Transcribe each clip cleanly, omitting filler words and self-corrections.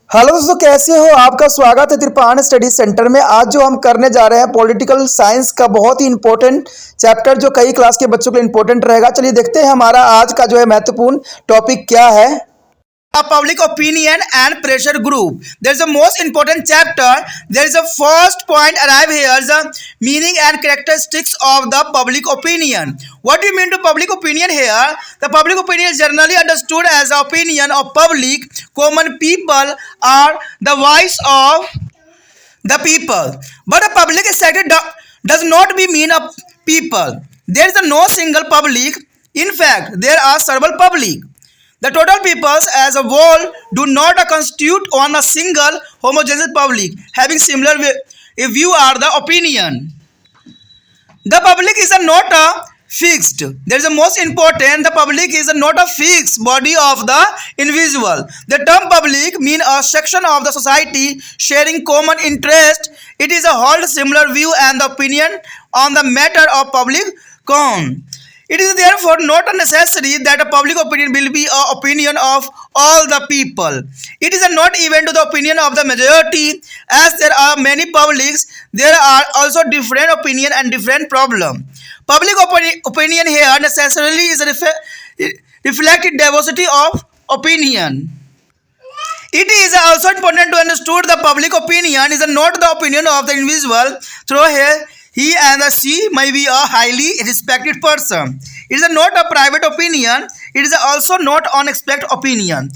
Hello दोस्तों, कैसे हो? आपका स्वागत है त्रिपाण स्टडी सेंटर में। आज जो हम करने जा रहे हैं पॉलिटिकल साइंस का बहुत ही इंपॉर्टेंट चैप्टर, जो कई क्लास के बच्चों के लिए इंपॉर्टेंट रहेगा। चलिए देखते हैं हमारा आज का जो है महत्वपूर्ण टॉपिक क्या है। A public opinion and pressure group. There is a most important chapter. There is a first point arrive here, the meaning and characteristics of the public opinion. What do you mean to public opinion here? The public opinion is generally understood as the opinion of public common people or the voice of the people. But a public sector does not mean a people. There is no single public. In fact, there are several public. The total peoples as a whole do not constitute on a single homogeneous public having similar view or the opinion. The public is not a fixed. There is a most important. The public is not a fixed body of the individual. The term public mean a section of the society sharing common interest. It is a hold similar view and the opinion on the matter of public concern. It is therefore not a necessary that a public opinion will be an opinion of all the people. It is not even to the opinion of the majority. As there are many publics, there are also different opinion and different problem. Public opinion here necessarily is reflected diversity of opinion. It is also important to understand the public opinion is not the opinion of the individual. Through here, he and she may be a highly respected person. It is not a private opinion. It is also not unexpected opinion.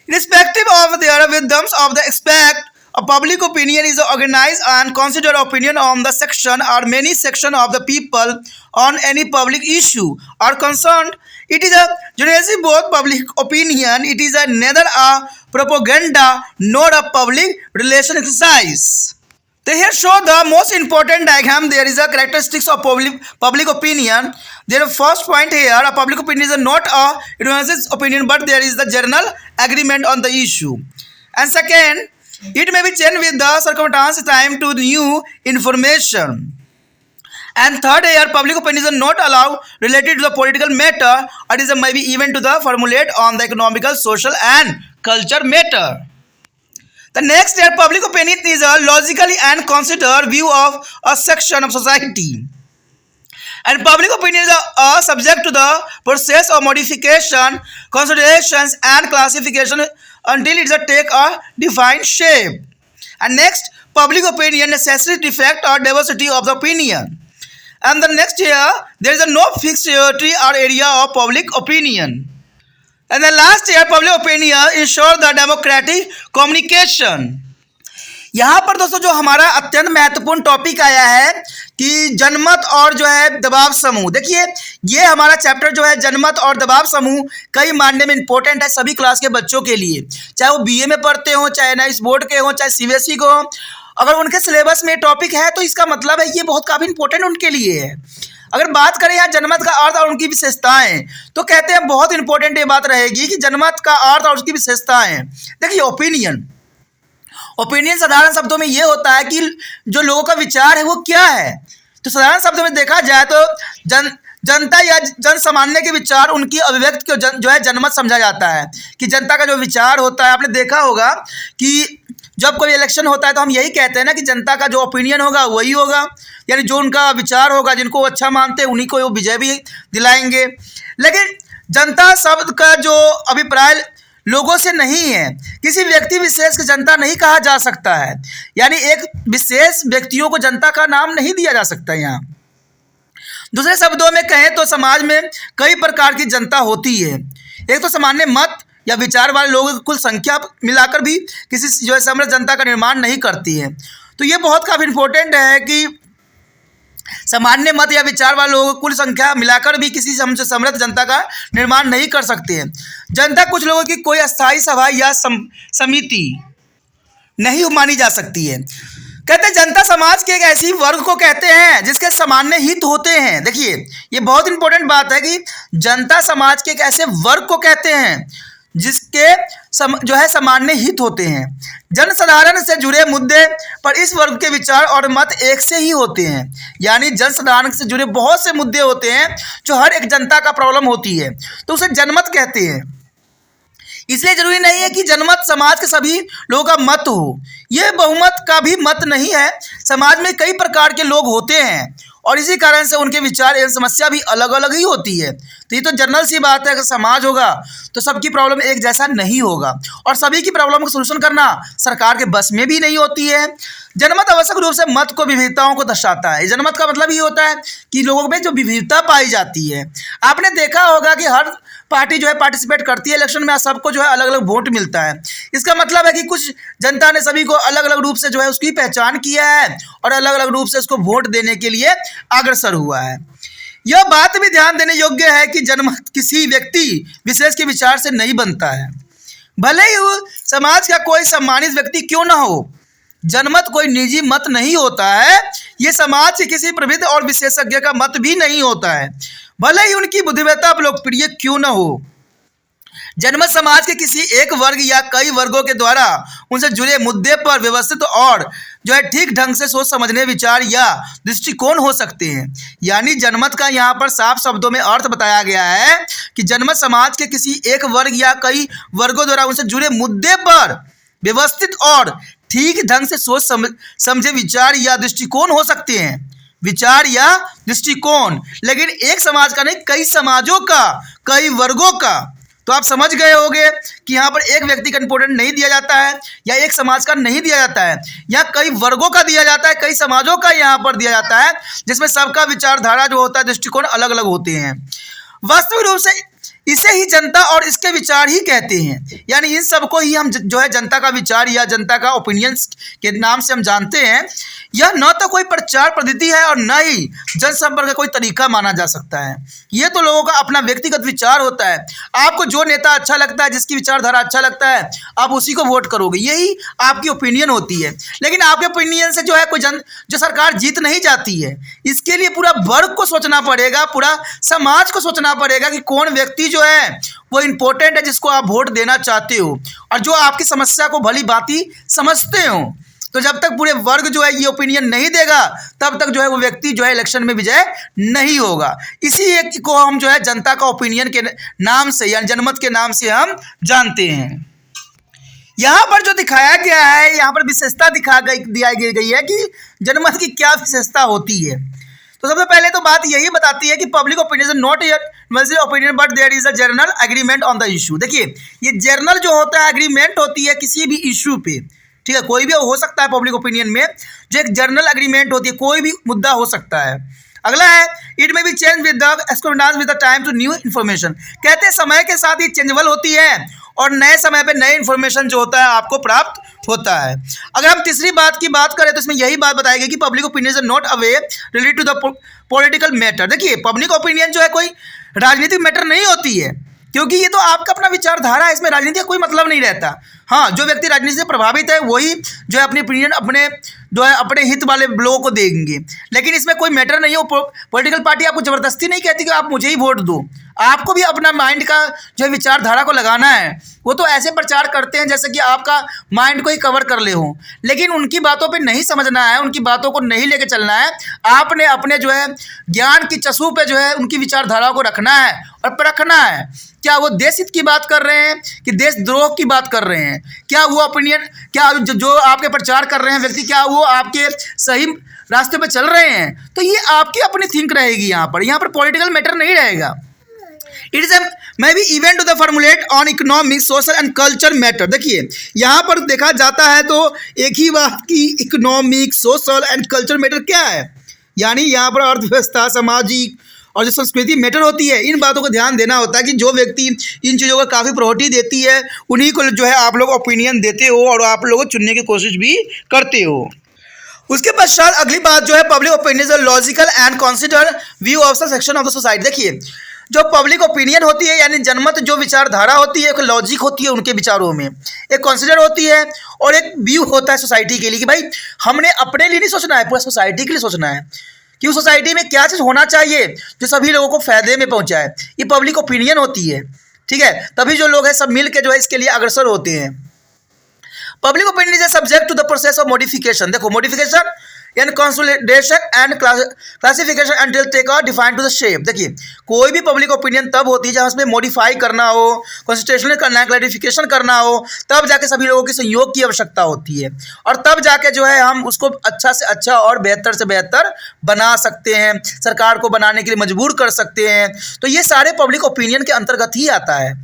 Irrespective of their wisdoms of the expect, a public opinion is organized and considered opinion on the section or many section of the people on any public issue or concerned. It is a generally both public opinion. It is neither a propaganda nor a public relation exercise. So here show the most important diagram. There is a characteristics of public opinion. Their first point here, a public opinion is not a unanimous opinion, but there is the general agreement on the issue. And second, it may be changed with the circumstance time to new information. And third here, public opinion is not allowed related to the political matter. It is maybe even to the formulate on the economical, social and culture matter. The next year, public opinion is a logically and considered view of a section of society. And public opinion is a subject to the process of modification, considerations and classification until it take a defined shape. And next, public opinion necessarily reflect or diversity of the opinion. And the next here, there is no fixed territory or area of public opinion. And the last year, public opinion ensure the democratic communication. यहाँ पर दोस्तों जो हमारा अत्यंत महत्वपूर्ण topic आया है कि जनमत और जो है दबाव समूह। देखिए, ये हमारा चैप्टर जो है जनमत और दबाव समूह कई मानने में इंपॉर्टेंट है सभी क्लास के बच्चों के लिए, चाहे वो बीए में पढ़ते हो, चाहे नाइस बोर्ड के हो, चाहे सीबीएसई को हो। अगर उनके सिलेबस में टॉपिक है तो इसका मतलब है ये बहुत काफ़ी इंपॉर्टेंट उनके लिए है। अगर बात करें यहाँ जनमत का अर्थ और उनकी विशेषताएं, तो कहते हैं बहुत इंपॉर्टेंट ये बात रहेगी कि जनमत का अर्थ और उसकी विशेषताएं। देखिए, ओपिनियन साधारण शब्दों में ये होता है कि जो लोगों का विचार है वो क्या है। तो साधारण शब्दों में देखा जाए तो जनता या जन सामान्य के विचार, उनकी अभिव्यक्ति को जो है जनमत समझा जाता है कि जनता का जो विचार होता है। आपने देखा होगा कि जब कोई इलेक्शन होता है तो हम यही कहते हैं ना कि जनता का जो ओपिनियन होगा वही होगा, यानी जो उनका विचार होगा, जिनको वो अच्छा मानते हैं उन्हीं को वो विजय भी दिलाएंगे। लेकिन जनता शब्द का जो अभिप्राय लोगों से नहीं है, किसी व्यक्ति विशेष को जनता नहीं कहा जा सकता है, यानी एक विशेष व्यक्तियों को जनता का नाम नहीं दिया जा सकता। यहाँ दूसरे शब्दों में कहें तो समाज में कई प्रकार की जनता होती है। एक तो सामान्य मत या विचार वाले लोगों की कुल संख्या मिलाकर भी किसी जो है समृद्ध जनता का निर्माण नहीं करती है। तो ये बहुत काफ़ी इंपॉर्टेंट है कि सामान्य मत या विचार वाले लोगों की कुल संख्या मिलाकर भी किसी समृद्ध जनता का निर्माण नहीं कर सकते हैं। जनता कुछ लोगों की कोई अस्थायी सभा या समिति नहीं मानी जा सकती है। कहते हैं जनता समाज के एक ऐसी वर्ग को कहते हैं जिसके सामान्य हित होते हैं। देखिए, ये बहुत इंपॉर्टेंट बात है कि जनता समाज के एक ऐसे वर्ग को कहते हैं जिसके जो है सामान्य हित होते हैं। जनसाधारण से जुड़े मुद्दे पर इस वर्ग के विचार और मत एक से ही होते हैं, यानी जनसाधारण से जुड़े बहुत से मुद्दे होते हैं जो हर एक जनता का प्रॉब्लम होती है, तो उसे जनमत कहते हैं। इसलिए जरूरी नहीं है कि जनमत समाज के सभी लोगों का मत हो, ये बहुमत का भी मत नहीं है। समाज में कई प्रकार के लोग होते हैं और इसी कारण से उनके विचार एवं समस्या भी अलग अलग ही होती है। तो ये तो जनरल सी बात है, अगर समाज होगा तो सबकी प्रॉब्लम एक जैसा नहीं होगा और सभी की प्रॉब्लम का सोल्यूशन करना सरकार के बस में भी नहीं होती है। जनमत आवश्यक रूप से मत को विविधताओं को दर्शाता है। जनमत का मतलब ये होता है कि लोगों में जो विविधता पाई जाती है। आपने देखा होगा कि हर पार्टी जो है पार्टिसिपेट करती है इलेक्शन में, सबको जो है अलग अलग वोट मिलता है। इसका मतलब है कि कुछ जनता ने सभी को अलग अलग रूप से जो है उसकी पहचान किया है और अलग अलग रूप से उसको वोट देने के लिए अग्रसर हुआ है। यह बात भी ध्यान देने योग्य है कि जनमत किसी व्यक्ति विशेष के विचार से नहीं बनता है, भले ही वो समाज का कोई सम्मानित व्यक्ति क्यों ना हो। जनमत कोई निजी मत नहीं होता है, ये समाज के किसी प्रभुत्व और विशेषज्ञ का मत भी नहीं होता है, भले ही उनकी बुद्धिमत्ता लोकप्रिय क्यों न हो। जनमत समाज के किसी एक वर्ग या कई वर्गों के द्वारा उनसे जुड़े मुद्दे पर व्यवस्थित और जो है ठीक ढंग से सोच समझने विचार या दृष्टिकोण हो सकते हैं। यानी जनमत का यहाँ पर साफ शब्दों में अर्थ बताया गया है कि जनमत समाज के किसी एक वर्ग या कई वर्गों द्वारा उनसे जुड़े मुद्दे पर व्यवस्थित और ठीक ढंग से सोच समझे विचार या दृष्टिकोण हो सकते हैं। विचार या दृष्टिकोण, लेकिन एक समाज का नहीं, कई समाजों का, कई वर्गों का। तो आप समझ गए होंगे कि यहाँ पर एक व्यक्ति का इंपॉर्टेंट नहीं दिया जाता है या एक समाज का नहीं दिया जाता है, यहाँ कई वर्गों का दिया जाता है, कई समाजों का यहाँ पर दिया जाता है, जिसमें सबका विचारधारा जो होता है, दृष्टिकोण अलग अलग होते हैं। वास्तविक रूप से इसे ही जनता और इसके विचार ही कहते हैं। यानी इन सबको ही हम जो है जनता का विचार या जनता का ओपिनियंस के नाम से हम जानते हैं। यह न तो कोई प्रचार पद्धति है और न ही जनसंपर्क का कोई तरीका माना जा सकता है। ये तो लोगों का अपना व्यक्तिगत विचार होता है। आपको जो नेता अच्छा लगता है, जिसकी विचारधारा अच्छा लगता है, आप उसी को वोट करोगे, यही आपकी ओपिनियन होती है। लेकिन आपके ओपिनियन से जो है कोई जो सरकार जीत नहीं जाती है। इसके लिए पूरा वर्ग को सोचना पड़ेगा, पूरा समाज को सोचना पड़ेगा कि कौन व्यक्ति जो है वो इम्पोर्टेंट है, जिसको आप वोट देना चाहते हो और जो आपकी समस्या को भली भांति समझते हो। तो जब तक पूरे वर्ग जो है ये ओपिनियन नहीं देगा, तब तक जो है वो व्यक्ति जो है इलेक्शन में विजय नहीं होगा। इसी एक को हम जो है जनता का ओपिनियन के नाम से या जनमत के नाम से हम जानते हैं। यहाँ पर जो दिखाया गया है, यहाँ पर विशेषता दिखाई गई है कि जनमत की क्या विशेषता होती है। तो सबसे पहले तो बात यही बताती है कि public opinion is not universal opinion but there is a general agreement on the issue. देखिए, ये जर्नल जो होता है एग्रीमेंट होती है किसी भी इशू पे, ठीक है, कोई भी हो सकता है पब्लिक ओपिनियन में, जो एक जर्नल एग्रीमेंट होती है, कोई भी मुद्दा हो सकता है। अगला है it may be change with the accordance with the time to new information. कहते हैं समय के साथ ये चेंजेबल होती है और नए समय पे नए इन्फॉर्मेशन जो होता है आपको प्राप्त होता है। अगर हम तीसरी बात की बात करें तो इसमें यही बात बताई गई कि public opinion is not away related to the political matter. देखिए, पब्लिक ओपिनियन जो है कोई राजनीतिक मैटर नहीं होती है, क्योंकि ये तो आपका अपना विचारधारा है, इसमें राजनीति का कोई मतलब नहीं रहता। हाँ, जो व्यक्ति राजनीति से प्रभावित है वही जो है अपनी ओपिनियन अपने जो है अपने हित वाले लोगों को देंगे, लेकिन इसमें कोई मैटर नहीं हो। पॉलिटिकल पार्टी आपको ज़बरदस्ती नहीं कहती कि आप मुझे ही वोट दो, आपको भी अपना माइंड का जो है विचारधारा को लगाना है। वो तो ऐसे प्रचार करते हैं जैसे कि आपका माइंड को ही कवर कर ले हो, लेकिन उनकी बातों पे नहीं समझना है, उनकी बातों को नहीं लेके चलना है। आपने अपने जो है ज्ञान की चशू पे जो है उनकी विचारधारा को रखना है और परखना है, क्या वो देश हित की बात कर रहे हैं कि देशद्रोह की बात कर रहे हैं, क्या वो ओपिनियन, क्या जो आपके प्रचार कर रहे हैं व्यक्ति, क्या वो आपके सही रास्ते पे चल रहे हैं। तो ये आपकी अपनी थिंक रहेगी, यहाँ पर पॉलिटिकल मैटर नहीं रहेगा। It is maybe event to the formulate on economic social and culture matter. देखिए, यहाँ पर देखा जाता है तो एक ही बात की economic social and culture matter क्या है, यानी यहाँ पर अर्थव्यवस्था, सामाजिक और जो संस्कृति मैटर होती है, इन बातों को ध्यान देना होता है कि जो व्यक्ति इन चीज़ों को काफ़ी प्रायोरिटी देती है उन्हीं को जो है आप लोग ओपिनियन देते हो और आप लोग चुनने की कोशिश भी करते हो। उसके पश्चात अगली बात जो है public opinion logical and consider view of the section of the society. देखिए, जो पब्लिक ओपिनियन होती है यानी जनमत जो विचारधारा होती है, एक लॉजिक होती है उनके विचारों में, एक कंसिडर होती है और एक व्यू होता है सोसाइटी के लिए कि भाई हमने अपने लिए नहीं सोचना है, पूरा सोसाइटी के लिए सोचना है कि उस सोसाइटी में क्या चीज़ होना चाहिए जो सभी लोगों को फायदे में पहुंचाए। ये पब्लिक ओपिनियन होती है, ठीक है। तभी जो लोग हैं सब मिल के जो है इसके लिए अग्रसर होते हैं। Public opinion is subject to the process of modification. देखो, modification in consolidation and classification and take a define to the shape. देखिए, कोई भी पब्लिक ओपिनियन तब होती है जहाँ उसमें मॉडिफाई करना हो, कॉन्स्टिट्यूशनल करना है, क्लैरिफिकेशन करना हो, तब जाके सभी लोगों के सहयोग की आवश्यकता होती है, और तब जाके जो है हम उसको अच्छा से अच्छा और बेहतर से बेहतर बना सकते हैं, सरकार को बनाने के लिए मजबूर कर सकते हैं। तो ये सारे पब्लिक ओपिनियन के अंतर्गत ही आता है।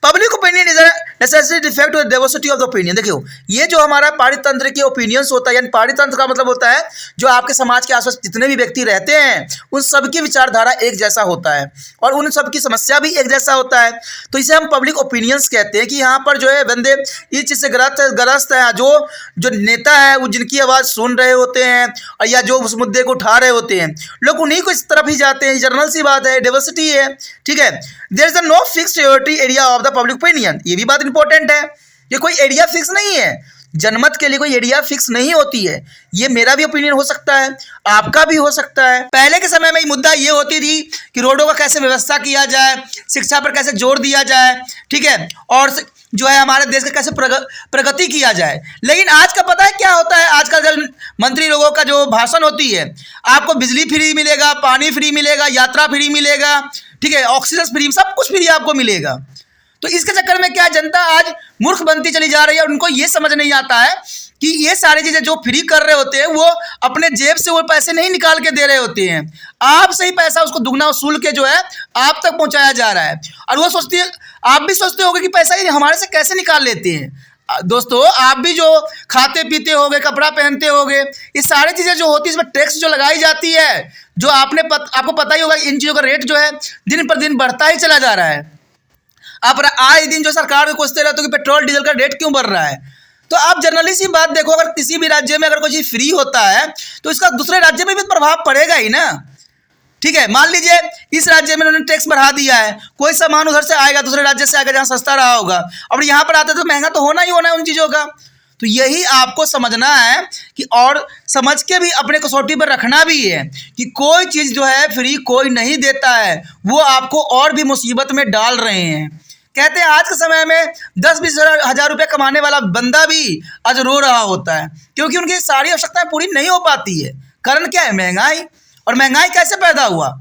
Public opinion is a necessary defect of diversity of the opinion. देखियो, ये जो हमारा पारितंत्र के ओपिनियंस होता है, यानी पारितंत्र का मतलब होता है जो आपके समाज के आसपास जितने भी व्यक्ति रहते हैं उन सबकी विचारधारा एक जैसा होता है और उन सबकी समस्या भी एक जैसा होता है। तो इसे हम पब्लिक ओपिनियंस कहते हैं कि यहाँ पर जो है बंदे इस चीज़ से ग्रस्त है, जो नेता है वो जिनकी आवाज़ सुन रहे होते हैं और या जो उस मुद्दे को उठा रहे होते हैं, लोग उन्हीं को इस तरफ ही जाते हैं। जनरल सी बात है, डाइवर्सिटी है, ठीक है। There is no fixed territory area of the public opinion. ये भी बात इंपॉर्टेंट है, ये कोई एरिया फिक्स नहीं है, जनमत के लिए कोई एरिया फिक्स नहीं होती है। ये मेरा भी ओपिनियन हो सकता है, आपका भी हो सकता है। पहले के समय में मुद्दा ये होती थी कि रोडों का कैसे व्यवस्था किया जाए, शिक्षा पर कैसे जोर दिया जाए, ठीक है, और जो है हमारे देश का कैसे प्रगति किया जाए। लेकिन आज का पता है क्या होता है, आजकल जब मंत्री लोगों का जो भाषण होती है, आपको बिजली फ्री मिलेगा, पानी फ्री मिलेगा, यात्रा फ्री मिलेगा, ठीक है, ऑक्सीजन फ्री, सब कुछ फ्री आपको मिलेगा। तो इसके चक्कर में क्या जनता आज मूर्ख बनती चली जा रही है। उनको ये समझ नहीं आता है कि ये सारी चीज़ें जो फ्री कर रहे होते हैं वो अपने जेब से वो पैसे नहीं निकाल के दे रहे होते हैं, आप से ही पैसा उसको दुगना वसूल के जो है आप तक पहुंचाया जा रहा है। और वो सोचती है, आप भी सोचते होगे कि पैसा ही हमारे से कैसे निकाल लेते हैं। दोस्तों, आप भी जो खाते पीते होगे, कपड़ा पहनते होगे, ये सारी चीज़ें जो होती है इसमें टैक्स जो लगाई जाती है, जो आपको पता ही होगा, इन चीज़ों का रेट जो है दिन पर दिन बढ़ता ही चला जा रहा है। आप आए दिन जो सरकार को कोसते रहते हो कि पेट्रोल डीजल का रेट क्यों बढ़ रहा है। तो आप जनरली सी बात देखो, अगर किसी भी राज्य में अगर कोई चीज़ फ्री होता है तो इसका दूसरे राज्य में भी प्रभाव पड़ेगा ही ना, ठीक है। मान लीजिए इस राज्य में उन्होंने टैक्स बढ़ा दिया है, कोई सामान उधर से आएगा, दूसरे राज्य से आएगा जहाँ सस्ता रहा होगा, और यहाँ पर आते तो महंगा तो होना ही होना है उन चीज़ों का। तो यही आपको समझना है कि, और समझ के भी अपने कसौटी पर रखना भी है कि कोई चीज़ जो है फ्री कोई नहीं देता है, वो आपको और भी मुसीबत में डाल रहे हैं। कहते हैं आज के समय में 10-20 हज़ार रुपये कमाने वाला बंदा भी आज रो रहा होता है क्योंकि उनकी सारी आवश्यकताएं पूरी नहीं हो पाती है। कारण क्या है? महंगाई। और महंगाई कैसे पैदा हुआ?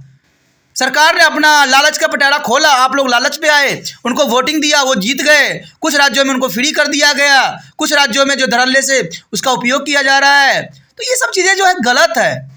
सरकार ने अपना लालच का पटारा खोला, आप लोग लालच पे आए, उनको वोटिंग दिया, वो जीत गए। कुछ राज्यों में उनको फ्री कर दिया गया, कुछ राज्यों में जो धड़ल्ले से उसका उपयोग किया जा रहा है। तो ये सब चीज़ें जो है गलत है।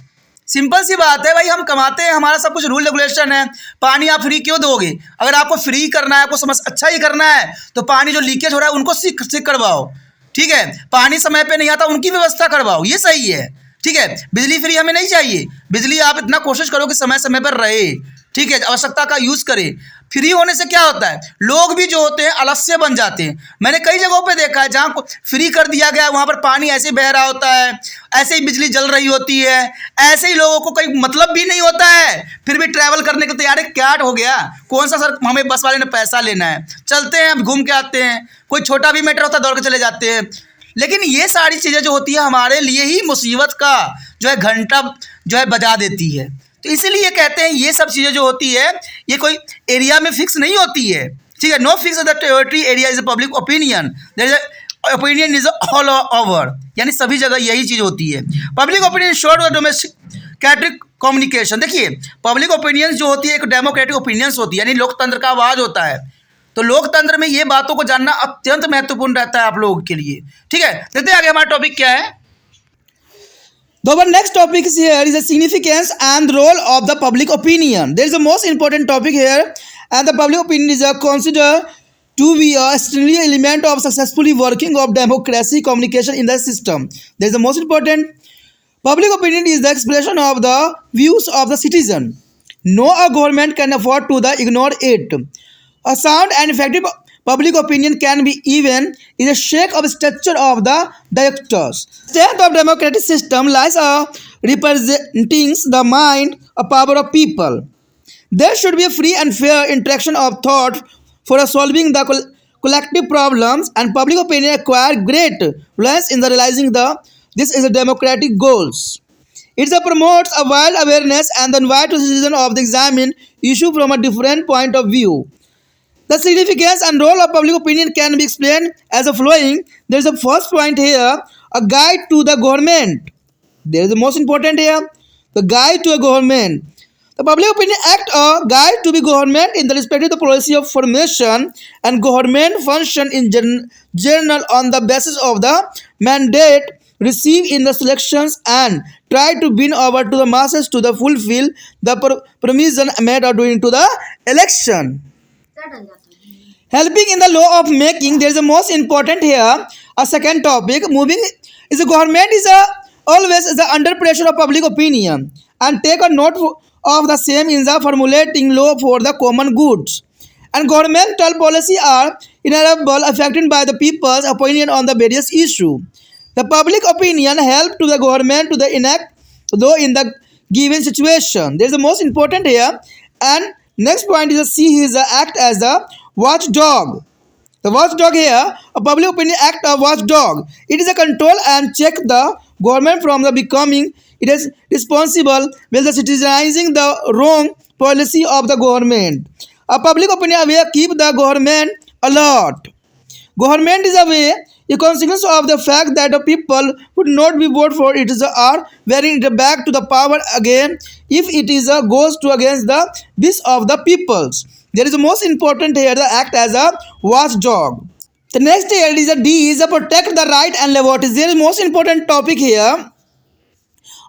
सिंपल सी बात है भाई, हम कमाते हैं, हमारा सब कुछ रूल रेगुलेशन है। पानी आप फ्री क्यों दोगे? अगर आपको फ्री करना है, आपको समझ अच्छा ही करना है, तो पानी जो लीकेज हो रहा है उनको सीख करवाओ, ठीक है। पानी समय पे नहीं आता, उनकी व्यवस्था करवाओ, ये सही है, ठीक है। बिजली फ्री हमें नहीं चाहिए, बिजली आप इतना कोशिश करो कि समय समय पर रहे, ठीक है, आवश्यकता का यूज़ करें। फ्री होने से क्या होता है, लोग भी जो होते हैं आलस्य बन जाते हैं। मैंने कई जगहों पे देखा है जहाँ फ्री कर दिया गया है, वहाँ पर पानी ऐसे ही बह रहा होता है, ऐसे ही बिजली जल रही होती है, ऐसे ही लोगों को कोई मतलब भी नहीं होता है, फिर भी ट्रैवल करने के तैयार है। क्या हो गया, कौन सा सर हमें बस वाले ने पैसा लेना है, चलते हैं, हम घूम के आते हैं। कोई छोटा भी मैटर होता है दौड़ के चले जाते हैं। लेकिन ये सारी चीज़ें जो होती है हमारे लिए ही मुसीबत का जो है घंटा जो है बजा देती है। तो इसीलिए कहते हैं ये सब चीज़ें जो होती है ये कोई एरिया में फिक्स नहीं होती है, ठीक है। No fix the territory area is a public opinion, there is opinion is all over, यानी सभी जगह यही चीज़ होती है। Public opinion shore domestic communication. देखिए, पब्लिक ओपिनियन जो होती है एक डेमोक्रेटिक ओपिनियंस होती है, यानी लोकतंत्र का आवाज़ होता है। तो लोकतंत्र में ये बातों को जानना अत्यंत महत्वपूर्ण रहता है आप लोगों के लिए, ठीक है। देखते हैं आगे हमारा टॉपिक क्या है। The next topic is here is the significance and role of the public opinion. There is the most important topic here, and the public opinion is considered to be a extremely element of successfully working of democracy communication in the system. There is the most important public opinion is the expression of the views of the citizen. No a government can afford to ignore it. A sound and effective public opinion can be even in the shake of structure of the directors. Strength of democratic system lies representing the mind of power of people. There should be a free and fair interaction of thought for solving the collective problems, and public opinion acquire great influence in the realizing this is a democratic goals. It promotes a wide awareness and the invite to citizen of the examine issue from a different point of view. The significance and role of public opinion can be explained as the following. There is a first point here, a guide to the government. There is the most important here, the guide to a government. The Public Opinion Act a guide to the government in the respect of the policy of formation and government function in general on the basis of the mandate received in the selections and try to win over to the masses to the fulfill the provision made during to the election. Helping in the law of making, there is a most important here. A second topic, moving is the government is always is under pressure of public opinion and take a note of the same in the formulating law for the common goods. And governmental policy are inevitable affected by the people's opinion on the various issue. The public opinion help to the government to the enact though in the given situation. There is the most important here. And next point is C is the act as the watchdog. The watchdog here, a public opinion act a watchdog. It is a control and check the government from the becoming it is responsible with the citizenizing the wrong policy of the government. A public opinion aware keep the government alert. Government is aware a consequence of the fact that the people would not be vote for it is are wearing it back to the power again if it is goes to against the wish of the peoples. There is the most important here the act as a watchdog. The next here is a D is a protect the right and liberties. There is most important topic here.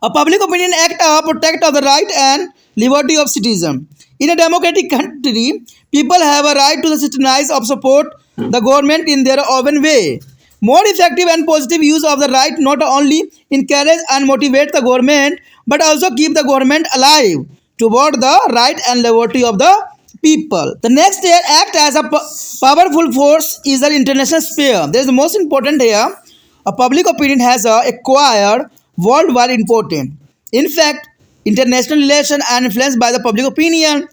A public opinion act protect of the right and liberty of citizen. In a democratic country, people have a right to the citizens of support the government in their own way. More effective and positive use of the right not only encourage and motivate the government, but also keep the government alive toward the right and liberty of the people. The next here act as a powerful force is the international sphere. There is the most important here. A public opinion has acquired worldwide important. In fact, international relation and influenced by the public opinion.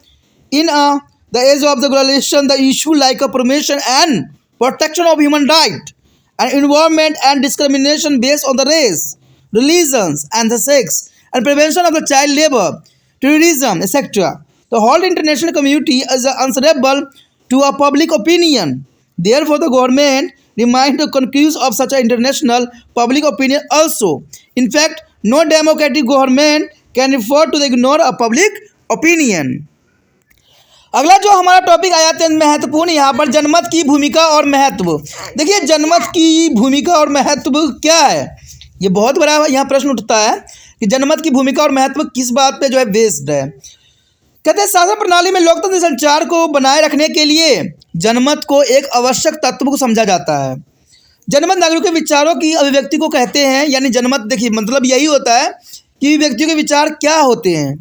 In the age of the globalization, the issue like a promotion and protection of human rights and environment and discrimination based on the race, religions and the sex and prevention of the child labor, terrorism, etc. The whole international community is answerable to a public opinion. Therefore, the government remains the concuse of such an international public opinion also. In fact, no democratic government can afford to ignore a public opinion. अगला जो हमारा topic आया था महत्वपूर्ण यहाँ पर जनमत की भूमिका और महत्व। देखिए जनमत की भूमिका और महत्व क्या है, ये बहुत बड़ा यहाँ प्रश्न उठता है कि जनमत की भूमिका और महत्व किस बात पे जो है बेस्ड है। कहते हैं शासन प्रणाली में लोकतंत्र संचार को बनाए रखने के लिए जनमत को एक आवश्यक तत्व को समझा जाता है। जनमत नागरिकों के विचारों की अभिव्यक्ति को कहते हैं, यानी जनमत देखिए मतलब यही होता है कि व्यक्तियों के विचार क्या होते हैं,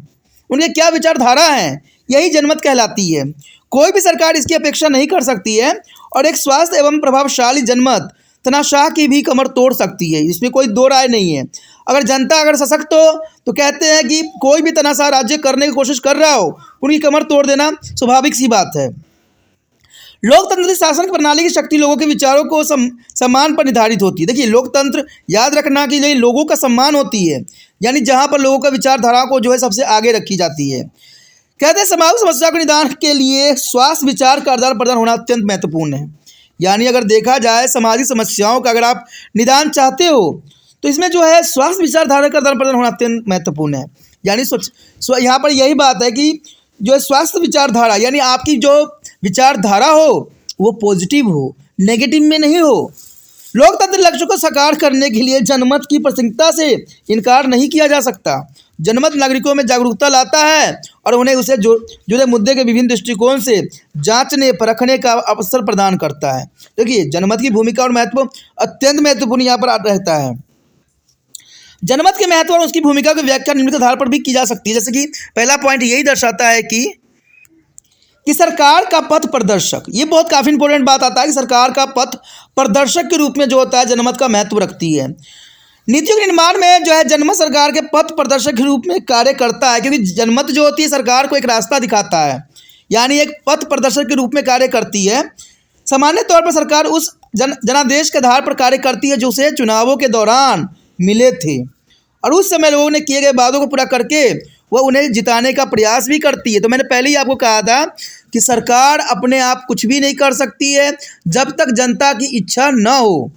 उनके क्या विचारधारा हैं, यही जनमत कहलाती है। कोई भी सरकार इसकी अपेक्षा नहीं कर सकती है और एक स्वास्थ्य एवं प्रभावशाली जनमत तनाशाह की भी कमर तोड़ सकती है, इसमें कोई दो राय नहीं है। अगर जनता अगर सशक्त हो तो कहते हैं कि कोई भी तनाशाह राज्य करने की कोशिश कर रहा हो उनकी कमर तोड़ देना स्वाभाविक सी बात है। लोकतंत्र शासन प्रणाली की शक्ति लोगों के विचारों को सम्मान पर निर्धारित होती है। देखिए लोकतंत्र याद रखना कि लोगों का सम्मान होती है, यानी जहाँ पर लोगों का विचारधारा को जो है सबसे आगे रखी जाती है। कहते हैं सामाजिक समस्या के निदान के लिए स्वास्थ्य विचार का आदान प्रदान होना अत्यंत महत्वपूर्ण है। यानी अगर देखा जाए सामाजिक समस्याओं का अगर आप निदान चाहते हो तो इसमें जो है स्वास्थ्य विचारधारा का आदान प्रदान होना अत्यंत महत्वपूर्ण है। यानी यहाँ पर यही बात है कि जो स्वास्थ्य विचारधारा यानी आपकी जो विचारधारा हो वो पॉजिटिव हो, नेगेटिव में नहीं हो। लोकतंत्र लक्ष्य को साकार करने के लिए जनमत की प्रासंगिकता से इनकार नहीं किया जा सकता। जनमत नागरिकों में जागरूकता लाता है और उन्हें उसे जुड़े मुद्दे के विभिन्न दृष्टिकोण से जांचने परखने का अवसर प्रदान करता है। देखिए जनमत की भूमिका और महत्व अत्यंत महत्वपूर्ण यहाँ पर रहता है। जनमत के महत्व और उसकी भूमिका की व्याख्या निम्नलिखित आधार पर भी की जा सकती है। जैसे कि पहला पॉइंट यही दर्शाता है कि सरकार का पथ प्रदर्शक, ये बहुत काफ़ी इंपॉर्टेंट बात आता है कि सरकार का पथ प्रदर्शक के रूप में जो होता है जनमत का महत्व रखती है। नीतियों के निर्माण में जो है जनमत सरकार के पथ प्रदर्शक के रूप में कार्य करता है, क्योंकि जनमत जो होती है सरकार को एक रास्ता दिखाता है, यानी एक पथ प्रदर्शक के रूप में कार्य करती है। सामान्य तौर पर सरकार उस जनादेश के आधार पर कार्य करती है जो उसे चुनावों के दौरान मिले थे और उस समय लोगों ने किए गए वादों को पूरा करके वह उन्हें जिताने का प्रयास भी करती है। तो मैंने पहले ही आपको कहा था कि सरकार अपने आप कुछ भी नहीं कर सकती है जब तक जनता की इच्छा न हो।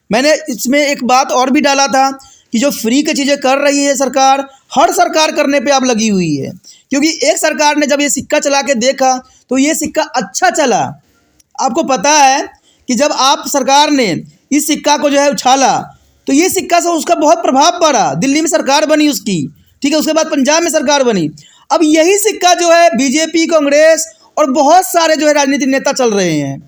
मैंने इसमें एक बात और भी डाला था कि कि जो फ्री की चीज़ें कर रही है सरकार, हर सरकार करने पे अब लगी हुई है। क्योंकि एक सरकार ने जब ये सिक्का चला के देखा तो ये सिक्का अच्छा चला। आपको पता है कि जब आप सरकार ने इस सिक्का को जो है उछाला तो ये सिक्का से उसका बहुत प्रभाव पड़ा। दिल्ली में सरकार बनी उसकी, ठीक है, उसके बाद पंजाब में सरकार बनी। अब यही सिक्का जो है बीजेपी, कांग्रेस और बहुत सारे जो है राजनीतिक नेता चल रहे हैं,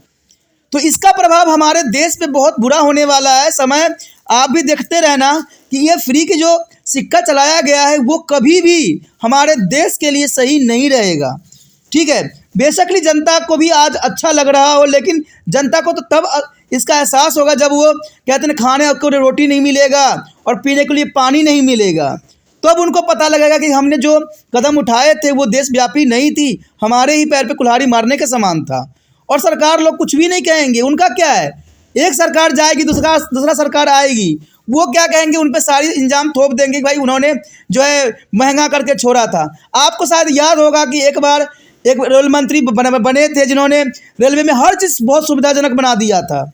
तो इसका प्रभाव हमारे देश पे बहुत बुरा होने वाला है। समय आप भी देखते रहना कि ये फ्री के जो सिक्का चलाया गया है वो कभी भी हमारे देश के लिए सही नहीं रहेगा, ठीक है। बेशकली जनता को भी आज अच्छा लग रहा हो, लेकिन जनता को तो तब इसका एहसास होगा जब वो कहते हैं खाने को रोटी नहीं मिलेगा और पीने के लिए पानी नहीं मिलेगा, तब तो उनको पता लगेगा कि हमने जो कदम उठाए थे वो देशव्यापी नहीं थी, हमारे ही पैर पे कुल्हाड़ी मारने के समान था। और सरकार लोग कुछ भी नहीं कहेंगे, उनका क्या है, एक सरकार जाएगी दूसरा सरकार आएगी, वो क्या कहेंगे, उन पे सारी इंजाम थोप देंगे कि भाई उन्होंने जो है महंगा करके छोड़ा था। आपको शायद याद होगा कि एक बार एक रेल मंत्री बने थे जिन्होंने रेलवे में हर चीज़ बहुत सुविधाजनक बना दिया था।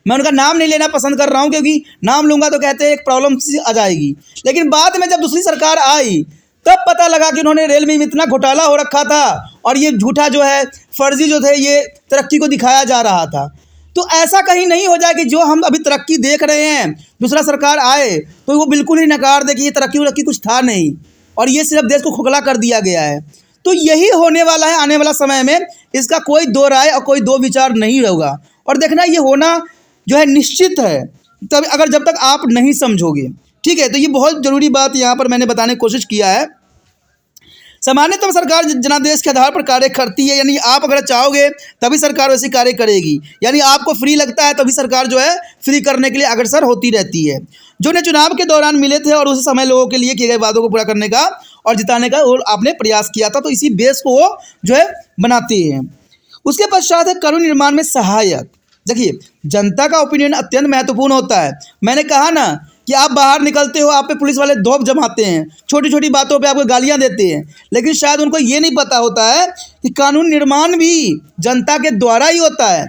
मैं उनका नाम नहीं लेना पसंद कर रहा हूँ क्योंकि नाम लूँगा तो कहते हैं एक प्रॉब्लम आ जाएगी। लेकिन बाद में जब दूसरी सरकार आई तब पता लगा कि उन्होंने रेलवे में इतना घोटाला हो रखा था और ये झूठा जो है फर्जी जो थे ये तरक्की को दिखाया जा रहा था। तो ऐसा कहीं नहीं हो जाए कि जो हम अभी तरक्की देख रहे हैं दूसरा सरकार आए तो वो बिल्कुल ही नकार दे कि ये तरक्की कुछ था नहीं और ये सिर्फ देश को खोखला कर दिया गया है। तो यही होने वाला है आने वाला समय में, इसका कोई दो राय और कोई दो विचार नहीं होगा। और देखना ये होना जो है निश्चित है, तब अगर जब तक आप नहीं समझोगे, ठीक है। तो ये बहुत ज़रूरी बात यहाँ पर मैंने बताने की कोशिश किया है। सामान्यतः तो सरकार जनादेश के आधार पर कार्य करती है, यानी आप अगर चाहोगे तभी सरकार वैसी कार्य करेगी, यानी आपको फ्री लगता है तभी सरकार जो है फ्री करने के लिए अग्रसर होती रहती है। जो ने चुनाव के दौरान मिले थे और उस समय लोगों के लिए किए गए वादों को पूरा करने का और जिताने का और आपने प्रयास किया था, तो इसी बेस को वो जो है बनाते हैं। उसके पश्चात है कानून निर्माण में सहायक। देखिए, जनता का ओपिनियन अत्यंत महत्वपूर्ण होता है। मैंने कहा ना कि आप बाहर निकलते हो, आप पे पुलिस वाले दौब जमाते हैं, छोटी छोटी बातों पे आपको गालियां देते हैं, लेकिन शायद उनको ये नहीं पता होता है कि कानून निर्माण भी जनता के द्वारा ही होता है।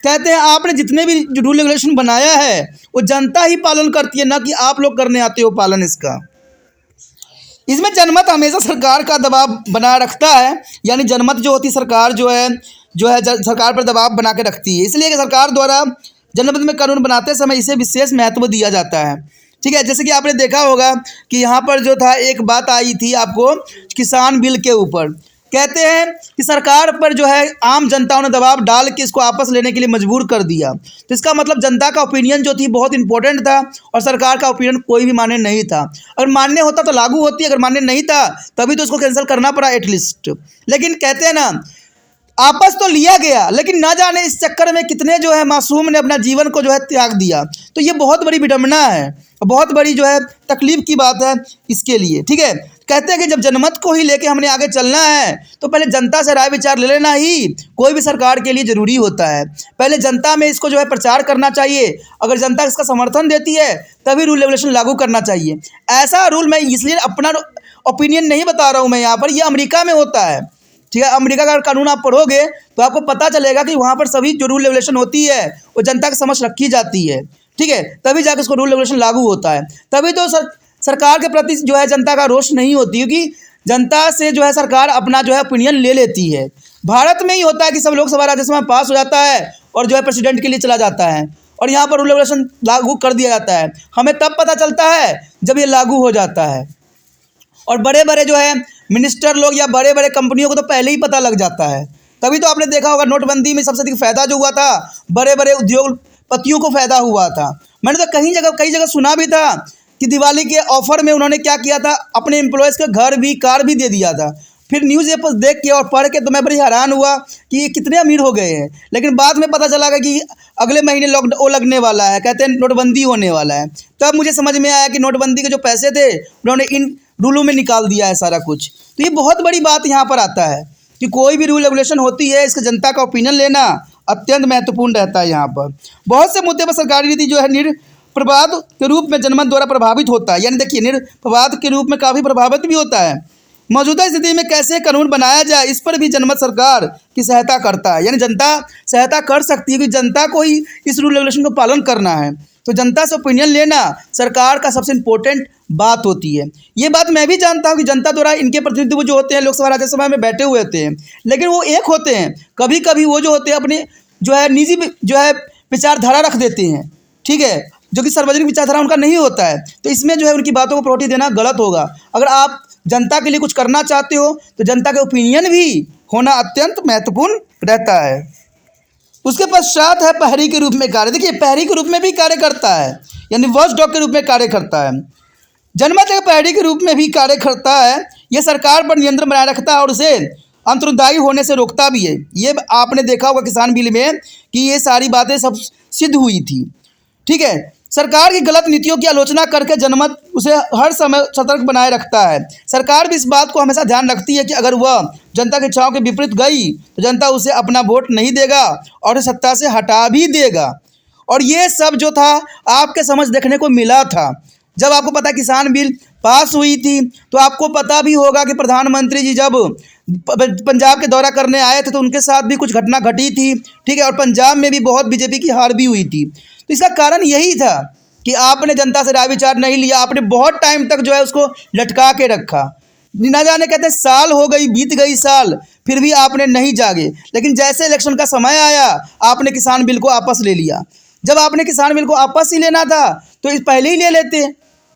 कहते हैं आपने जितने भी रूल रेगुलेशन बनाया है वो जनता ही पालन करती है, ना कि आप लोग करने आते हो पालन इसका। इसमें जनमत हमेशा सरकार का दबाव बनाए रखता है, यानी जनमत जो होती सरकार जो है सरकार पर दबाव बना के रखती है। इसलिए कि सरकार द्वारा जनमत में कानून बनाते समय इसे विशेष महत्व दिया जाता है, ठीक है। जैसे कि आपने देखा होगा कि यहाँ पर जो था एक बात आई थी आपको किसान बिल के ऊपर, कहते हैं कि सरकार पर जो है आम जनताओं ने दबाव डाल के इसको वापस लेने के लिए मजबूर कर दिया। तो इसका मतलब जनता का ओपिनियन जो थी बहुत इंपॉर्टेंट था और सरकार का ओपिनियन कोई भी मान्य नहीं था। अगर मान्य होता तो लागू होती, अगर मान्य नहीं था तभी तो उसको कैंसिल करना पड़ा एटलीस्ट। लेकिन कहते हैं ना, आपस तो लिया गया लेकिन ना जाने इस चक्कर में कितने जो है मासूम ने अपना जीवन को जो है त्याग दिया। तो ये बहुत बड़ी विडम्बना है, बहुत बड़ी जो है तकलीफ की बात है इसके लिए, ठीक है। कहते हैं कि जब जनमत को ही लेके हमने आगे चलना है तो पहले जनता से राय विचार ले लेना ही कोई भी सरकार के लिए ज़रूरी होता है। पहले जनता में इसको जो है प्रचार करना चाहिए, अगर जनता इसका समर्थन देती है तभी रूल रेगुलेशन लागू करना चाहिए। ऐसा रूल मैं इसलिए अपना ओपिनियन नहीं बता रहा हूँ मैं यहाँ पर, यह अमेरिका में होता है, ठीक है। अमेरिका का कानून आप पढ़ोगे तो आपको पता चलेगा कि वहाँ पर सभी जो रूल रेगुलेशन होती है वो जनता के समक्ष रखी जाती है, ठीक है। तभी जाकर उसको रूल रेगुलेशन लागू होता है, तभी तो सरकार के प्रति जो है जनता का रोष नहीं होती, क्योंकि जनता से जो है सरकार अपना जो है ओपिनियन ले लेती है। भारत में ही होता है कि सब लोकसभा राज्यसभा में पास हो जाता है और जो है प्रेसिडेंट के लिए चला जाता है और यहाँ पर रूल रेगुलेशन लागू कर दिया जाता है। हमें तब पता चलता है जब ये लागू हो जाता है, और बड़े बड़े जो है मिनिस्टर लोग या बड़े बड़े कंपनियों को तो पहले ही पता लग जाता है। तभी तो आपने देखा होगा नोटबंदी में सबसे अधिक फ़ायदा जो हुआ था बड़े बड़े उद्योगपतियों को फ़ायदा हुआ था। मैंने तो कई जगह सुना भी था कि दिवाली के ऑफर में उन्होंने क्या किया था, अपने एम्प्लॉयज़ का घर भी कार भी दे दिया था। फिर न्यूज़ पेपर देख के और पढ़ के तो मैं बड़ी हैरान हुआ कि ये कितने अमीर हो गए हैं। लेकिन बाद में पता चला कि अगले महीने वो लगने वाला है, कहते हैं नोटबंदी होने वाला है। तब मुझे समझ में आया कि नोटबंदी के जो पैसे थे उन्होंने इन रूलों में निकाल दिया है सारा कुछ। तो ये बहुत बड़ी बात यहाँ पर आता है कि कोई भी रूल रेगुलेशन होती है इसका जनता का ओपिनियन लेना अत्यंत महत्वपूर्ण रहता है। यहाँ पर बहुत से मुद्दे पर सरकारी नीति जो है निरपवाद के रूप में जनमत द्वारा प्रभावित होता है, यानी देखिए निरपवाद के रूप में काफ़ी प्रभावित भी होता है। मौजूदा स्थिति में कैसे कानून बनाया जाए इस पर भी जनमत सरकार की सहायता करता है, यानी जनता सहायता कर सकती है कि जनता को ही इस रूल रेगुलेशन को पालन करना है। तो जनता से ओपिनियन लेना सरकार का सबसे इम्पोर्टेंट बात होती है। ये बात मैं भी जानता हूँ कि जनता द्वारा इनके प्रतिनिधि जो होते हैं लोकसभा राज्यसभा में बैठे हुए होते हैं, लेकिन वो एक होते हैं, कभी कभी वो जो होते हैं अपने जो है निजी जो है विचारधारा रख देते हैं, ठीक है, जो कि सार्वजनिक विचारधारा उनका नहीं होता है। तो इसमें जो है उनकी बातों को प्रायोरिटी देना गलत होगा। अगर आप जनता के लिए कुछ करना चाहते हो तो जनता के ओपिनियन भी होना अत्यंत महत्वपूर्ण रहता है। उसके पश्चात है प्रहरी के रूप में कार्य। देखिए प्रहरी के रूप में भी कार्य करता है, यानी वॉचडॉग के रूप में कार्य करता है। जनमत एक प्रहरी के रूप में भी कार्य करता है। यह सरकार पर नियंत्रण बनाए रखता है और उसे अंतर्दायी होने से रोकता भी है। ये आपने देखा होगा किसान बिल में कि ये सारी बातें सब सिद्ध हुई थी, ठीक है। सरकार की गलत नीतियों की आलोचना करके जनमत उसे हर समय सतर्क बनाए रखता है। सरकार भी इस बात को हमेशा ध्यान रखती है कि अगर वह जनता की इच्छाओं के विपरीत गई तो जनता उसे अपना वोट नहीं देगा और उसे सत्ता से हटा भी देगा। और ये सब जो था आपके समझ देखने को मिला था। जब आपको पता किसान बिल पास हुई थी तो आपको पता भी होगा कि प्रधानमंत्री जी जब पंजाब के दौरा करने आए थे तो उनके साथ भी कुछ घटना घटी थी, ठीक है, और पंजाब में भी बहुत बीजेपी की हार भी हुई थी। तो इसका कारण यही था कि आपने जनता से राय विचार नहीं लिया, आपने बहुत टाइम तक जो है उसको लटका के रखा। ना जाने कहते साल हो गई, बीत गई साल, फिर भी आपने नहीं जागे। लेकिन जैसे इलेक्शन का समय आया आपने किसान बिल को वापस ले लिया। जब आपने किसान बिल को वापस ही लेना था तो इस पहले ही ले लेते।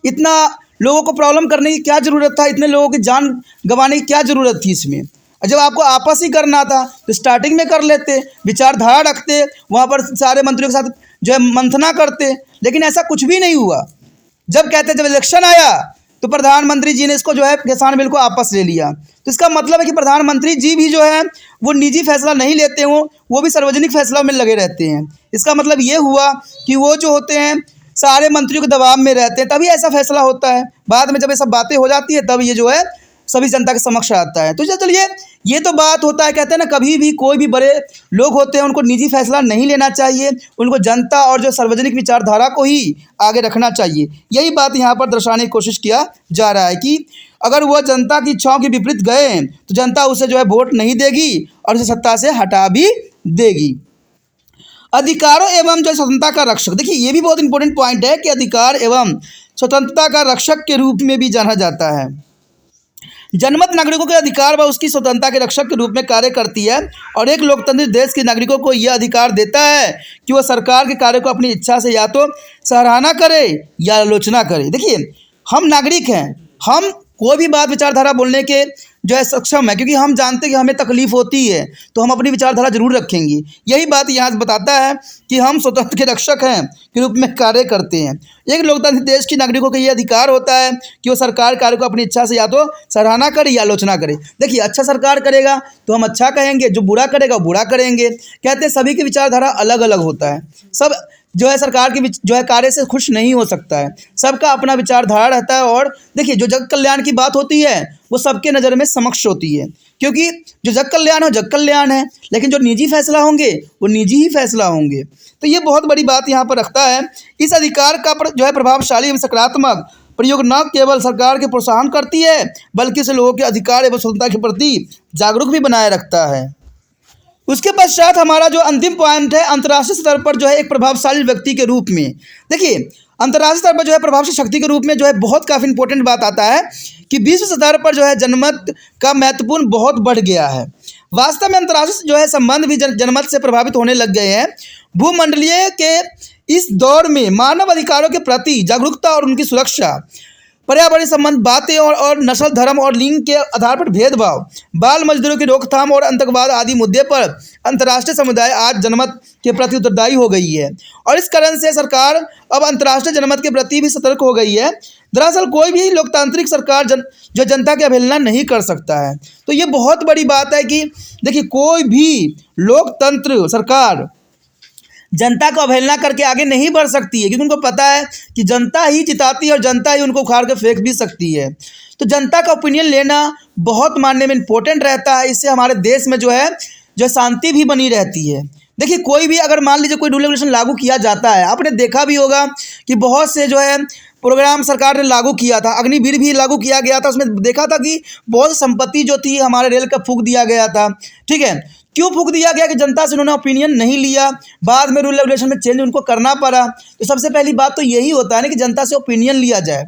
इतना लोगों को प्रॉब्लम करने की क्या ज़रूरत था, इतने लोगों की जान गंवाने की क्या ज़रूरत थी इसमें। जब आपको आपस ही करना था तो स्टार्टिंग में कर लेते, विचारधारा रखते, वहाँ पर सारे मंत्रियों के साथ जो है मंथना करते। लेकिन ऐसा कुछ भी नहीं हुआ। जब कहते जब इलेक्शन आया तो प्रधानमंत्री जी ने इसको जो है किसान बिल को वापस ले लिया। तो इसका मतलब है कि प्रधानमंत्री जी भी जो है वो निजी फैसला नहीं लेते हों, वो भी सार्वजनिक फैसलों में लगे रहते हैं। इसका मतलब ये हुआ कि वो जो होते हैं सारे मंत्रियों के दबाव में रहते हैं, तभी ऐसा फैसला होता है। बाद में जब ये सब बातें हो जाती है तब ये जो है सभी जनता के समक्ष आता है। तो चलिए ये तो बात होता है, कहते हैं ना कभी भी कोई भी बड़े लोग होते हैं उनको निजी फैसला नहीं लेना चाहिए, उनको जनता और जो सार्वजनिक विचारधारा को ही आगे रखना चाहिए। यही बात यहाँ पर दर्शाने की कोशिश किया जा रहा है कि अगर वह जनता की इच्छाओं के विपरीत गए तो जनता उसे जो है वोट नहीं देगी और उसे सत्ता से हटा भी देगी। अधिकारों एवं जो स्वतंत्रता का रक्षक, देखिए ये भी बहुत इंपॉर्टेंट पॉइंट है कि अधिकार एवं स्वतंत्रता का रक्षक के रूप में भी जाना जाता है। जनमत नागरिकों के अधिकार व उसकी स्वतंत्रता के रक्षक के रूप में कार्य करती है और एक लोकतांत्रिक देश के नागरिकों को यह अधिकार देता है कि वह सरकार के कार्य को अपनी इच्छा से या तो सराहना करे या आलोचना करे। देखिए हम नागरिक हैं, हम कोई भी बात विचारधारा बोलने के जो है सक्षम है, क्योंकि हम जानते हैं कि हमें तकलीफ होती है तो हम अपनी विचारधारा जरूर रखेंगे। यही बात यहाँ से बताता है कि हम स्वतंत्र के रक्षक हैं के रूप में कार्य करते हैं। एक लोकतांत्रिक देश के नागरिकों को ये अधिकार होता है कि वो सरकार कार्य को अपनी इच्छा से या तो सराहना करे या आलोचना करे। देखिए अच्छा सरकार करेगा तो हम अच्छा कहेंगे, जो बुरा करेगा वो बुरा करेंगे। कहते हैं सभी की विचारधारा अलग अलग होता है, सब जो है सरकार की जो है कार्य से खुश नहीं हो सकता है, सबका अपना विचारधारा रहता है। और देखिए जो जग कल्याण की बात होती है वो सबके नज़र में समक्ष होती है, क्योंकि जो जग कल्याण है जग कल्याण है, लेकिन जो निजी फैसला होंगे वो निजी ही फैसला होंगे। तो ये बहुत बड़ी बात यहाँ पर रखता है। इस अधिकार का जो है प्रभावशाली एवं सकारात्मक प्रयोग न केवल सरकार के प्रोत्साहन करती है बल्कि इसे लोगों के अधिकार एवं स्वतंत्रता के प्रति जागरूक भी बनाए रखता है। उसके पश्चात हमारा जो अंतिम पॉइंट है अंतर्राष्ट्रीय स्तर पर जो है एक प्रभावशाली व्यक्ति के रूप में। देखिए अंतर्राष्ट्रीय स्तर पर जो है प्रभावशाली शक्ति के रूप में जो है बहुत काफ़ी इंपॉर्टेंट बात आता है कि विश्व स्तर पर जो है जनमत का महत्वपूर्ण बहुत बढ़ गया है। वास्तव में अंतर्राष्ट्रीय जो है संबंध भी जनमत से प्रभावित होने लग गए हैं। भूमंडलीय के इस दौर में मानव अधिकारों के प्रति जागरूकता और उनकी सुरक्षा, पर्यावरण संबंध बातें और नस्ल धर्म और लिंग के आधार पर भेदभाव, बाल मजदूरों की रोकथाम और आतंकवाद आदि मुद्दे पर अंतर्राष्ट्रीय समुदाय आज जनमत के प्रति उत्तरदायी हो गई है और इस कारण से सरकार अब अंतर्राष्ट्रीय जनमत के प्रति भी सतर्क हो गई है। दरअसल कोई भी लोकतांत्रिक सरकार जो जनता की अवहेलना नहीं कर सकता है। तो ये बहुत बड़ी बात है कि देखिए कोई भी लोकतंत्र सरकार जनता को अवहेलना करके आगे नहीं बढ़ सकती है, क्योंकि उनको पता है कि जनता ही जिताती है और जनता ही उनको उखाड़ कर फेंक भी सकती है। तो जनता का ओपिनियन लेना बहुत मानने में इम्पोर्टेंट रहता है। इससे हमारे देश में जो है शांति भी बनी रहती है। देखिए कोई भी अगर मान लीजिए कोई रूल रेगुलेशन लागू किया जाता है, आपने देखा भी होगा कि बहुत से जो है प्रोग्राम सरकार ने लागू किया था, अग्निवीर भी लागू किया गया था। उसमें देखा था कि बहुत संपत्ति जो थी हमारे रेल का फूंक दिया गया था, ठीक है। क्यों फूंक दिया गया कि जनता से उन्होंने ओपिनियन नहीं लिया, बाद में रूल रेगुलेशन में चेंज उनको करना पड़ा। तो सबसे पहली बात तो यही होता है ना कि जनता से ओपिनियन लिया जाए।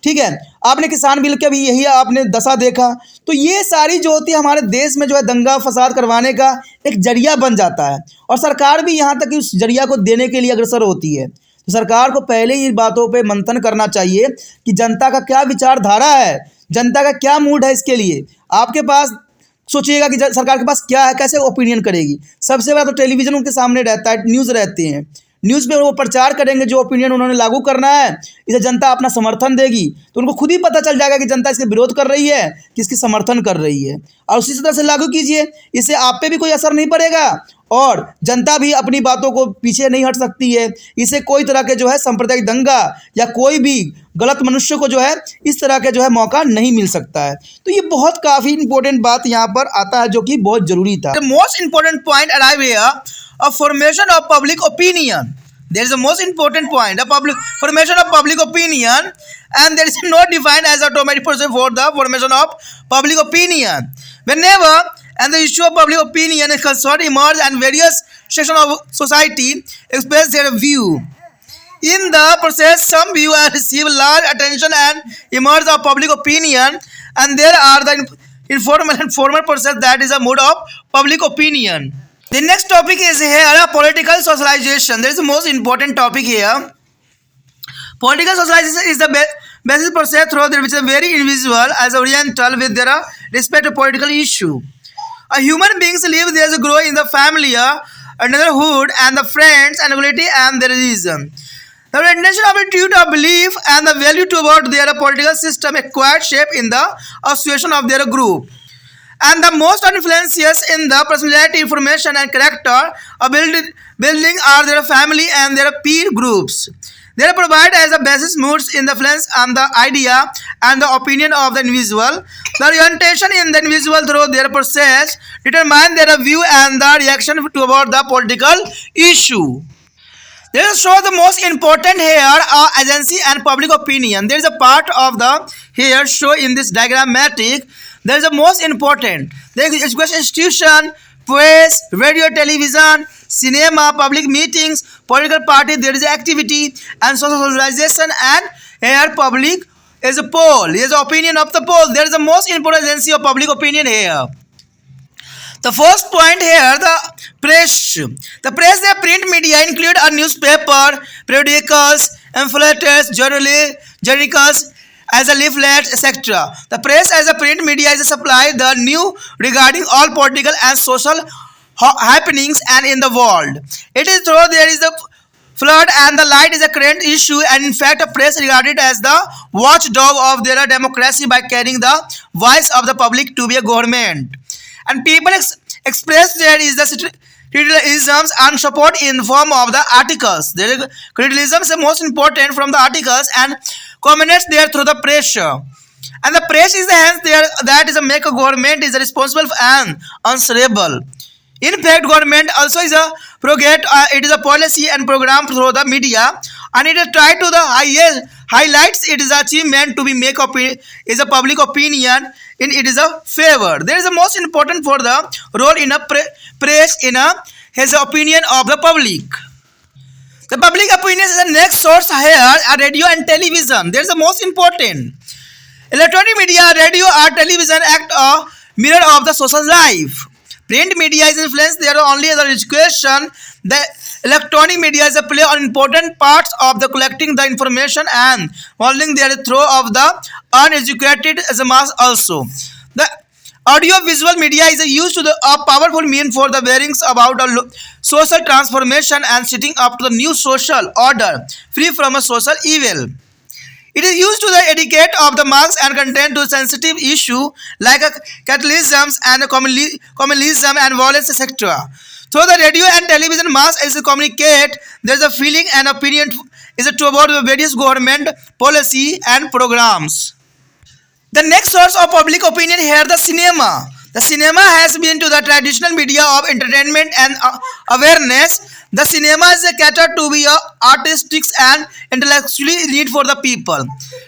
ठीक है, आपने किसान बिल का भी यही आपने दशा देखा। तो ये सारी जो होती है हमारे देश में जो है दंगा फसाद करवाने का एक जरिया बन जाता है, और सरकार भी यहाँ तक कि उस जरिया को देने के लिए अग्रसर होती है। तो सरकार को पहले ही बातों पे मंथन करना चाहिए कि जनता का क्या विचारधारा है, जनता का क्या मूड है। इसके लिए आपके पास सोचिएगा कि सरकार के पास क्या है, कैसे ओपिनियन करेगी। सबसे बड़ा तो टेलीविज़न उनके सामने रहता है, न्यूज़ रहते हैं, न्यूज़ पे वो प्रचार करेंगे जो ओपिनियन उन्होंने लागू करना है, इसे जनता अपना समर्थन देगी। तो उनको खुद ही पता चल जाएगा कि जनता इसके विरोध कर रही है कि इसकी समर्थन कर रही है, और उसी तरह से लागू कीजिए। इससे आप पे भी कोई असर नहीं पड़ेगा और जनता भी अपनी बातों को पीछे नहीं हट सकती है। इसे कोई तरह के जो है सांप्रदायिक दंगा या कोई भी गलत मनुष्य को जो है इस तरह के जो है मौका नहीं मिल सकता है। तो ये बहुत काफ़ी इंपॉर्टेंट बात यहाँ पर आता है जो कि बहुत ज़रूरी था। The most important point arrive here of formation of public opinion. There is a most important point, the public formation of public opinion, and there is no defined as automatic process for the formation of public opinion. Whenever and the issue of public opinion is concerned emerge and various sections of society express their view. In the process, some view and receive large attention and emerge of public opinion, and there are the informal and formal process that is a mode of public opinion. The next topic is here political socialization. There is the most important topic here. Political socialization is the basis process through which a very individual as oriental with their respect to political issue. A human beings live there to grow in the family, neighborhood, and the friends and ability and their religion. The intention of attitude of belief and the value toward their political system acquired shape in the association of their group. And the most influences in the personality, information, and character of building are their family and their peer groups. They provide as a basis moods in the influence on the idea and the opinion of the individual. The orientation in the individual through their process determine their view and the reaction toward the political issue. There is show the most important here agency and public opinion. There is a part of the here show in this diagrammatic. There is the most important. There is education institution, press, radio, television, cinema, public meetings, political party. There is activity and social socialization, and here public is a poll. Here is the opinion of the poll. There is the most important agency of public opinion here. The first point here, the press. The press, the print media include a newspaper, periodicals, pamphlets, journals, as a leaflet, etc. The press as a print media is a supply the new regarding all political and social happenings and in the world. It is through there is the flood and the light is a current issue, and in fact a press regarded as the watchdog of their democracy by carrying the voice of the public to be a government. And people express there is the criticisms and support in form of the articles. There criticism is the most important from the articles and comments there through the pressure. And the press is the hands there that is a make a government is responsible and answerable. In fact, government also is a progate. It is a policy and program through the media, and it is try to the highlights it is achievement to be make up is a public opinion in it is a favor. There is a most important for the role in a press in a his opinion of the public. The public opinion is the next source here, radio and television. There is the most important. Electronic media, radio or television act a mirror of the social life. Print media is influenced there only as education. The electronic media is a play on important parts of the collecting the information and modeling their throw of the uneducated as a mass also. The audio visual media is used to the powerful mean for the bearings about a social transformation and setting up to the new social order free from a social evil. It is used to the educate of the mass and content to sensitive issue like catalysms and communism and violence, etc. So the radio and television mass is to communicate. There is a feeling and opinion is toward the various government policy and programs. The next source of public opinion here, the cinema. The cinema has been to the traditional media of entertainment and awareness. The cinema is catered to be artistic and intellectually need for the people.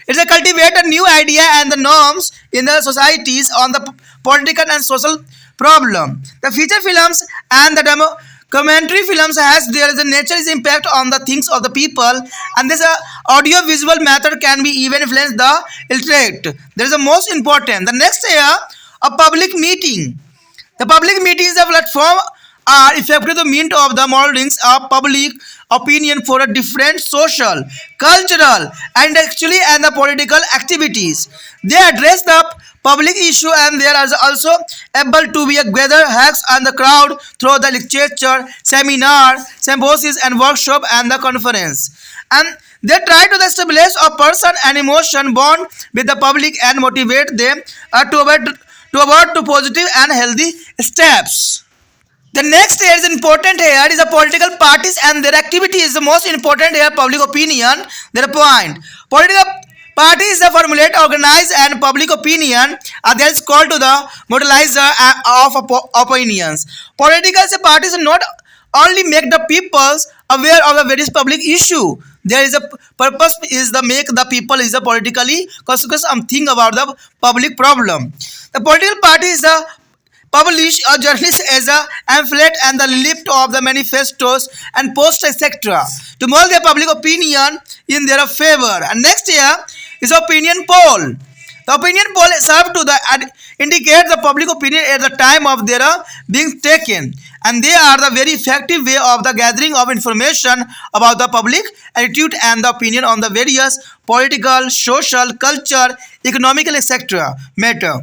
It is cultivate a new idea and the norms in the societies on the political and social problem. The feature films and the commentary films has there is a nature's impact on the things of the people, and this audio visual method can be even influence the intellect. There is the most important. The next year, a public meeting. The public meeting is a platform are effective the means of the moldings of public opinion for a different social, cultural, and actually and the political activities. They address the public issue and they are also able to be gather hacks on the crowd through the literature, seminar, symposiums and workshop and the conference. And they try to establish a person and emotion bond with the public and motivate them toward to positive and healthy steps. The next here is important here is the political parties and their activity is the most important here. Public opinion, their point. Political party is the formulate, organize and public opinion. That is called to the modelizer of opinions. Political parties not only make the peoples aware of the various public issue. There is a purpose is the make the people is a politically conscious thing about the public problem. The political party is the publish a journalist as a pamphlet and the lift of the manifestos and post etc. to mold their public opinion in their favor. And next year is opinion poll. The opinion poll serve to the indicate the public opinion at the time of their being taken, and they are the very effective way of the gathering of information about the public attitude and the opinion on the various political, social, culture, economical etc. matter.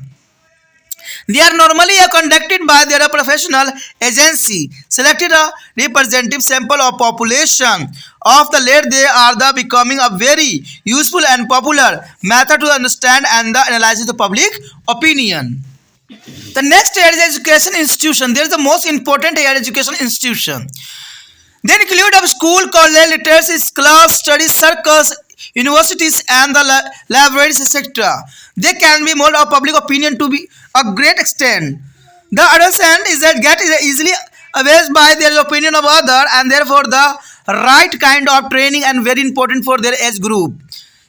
They are normally conducted by their professional agency, selected a representative sample of population. Of the late, they are the becoming a very useful and popular method to understand and the analyze the public opinion. The next area is education institution. There is the most important area education institution. They include of school, college, literacy, clubs, study circles, universities, and the libraries, etc. They can be mold of public opinion to be a great extent. The other hand is that get easily aware by their opinion of other, and therefore the right kind of training and very important for their age group.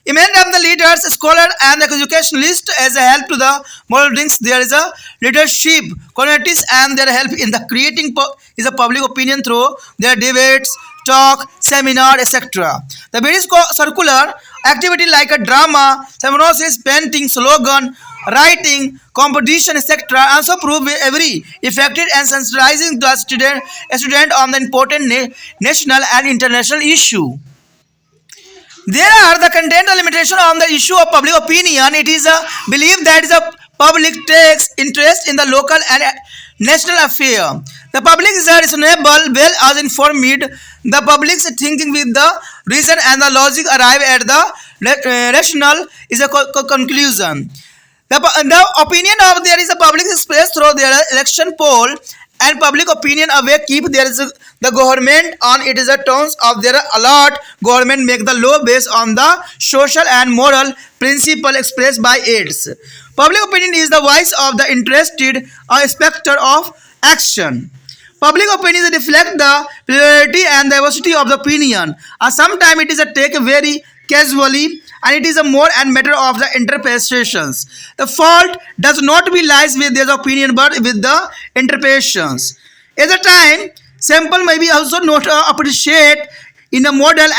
Many of the leaders, scholars, and the educationalists as a help to the moldings. There is a leadership communities and their help in the creating is a public opinion through their debates, talk, seminar, etc. The various circular activity like a drama, seminars, painting, slogan, writing, competition, etc. also prove very effective and sensitizing the student on the important national and international issue. There are the content limitation on the issue of public opinion. It is a belief that the public takes interest in the local and national affair. The public is reasonable, well as informed. The public's thinking with the reason and the logic arrive at the rational is a conclusion. The opinion of there is a public expressed through their election poll and public opinion away keep there is the government on it is a terms of their alert. Government make the law based on the social and moral principle expressed by its. Public opinion is the voice of the interested spectator of action. Public opinion reflect the plurality and diversity of the opinion. Sometimes it is a take very casually and it is a more and matter of the interpretations. The fault does not be lies with their opinion but with the interpretations. At the time, sample may be also not appreciate in a model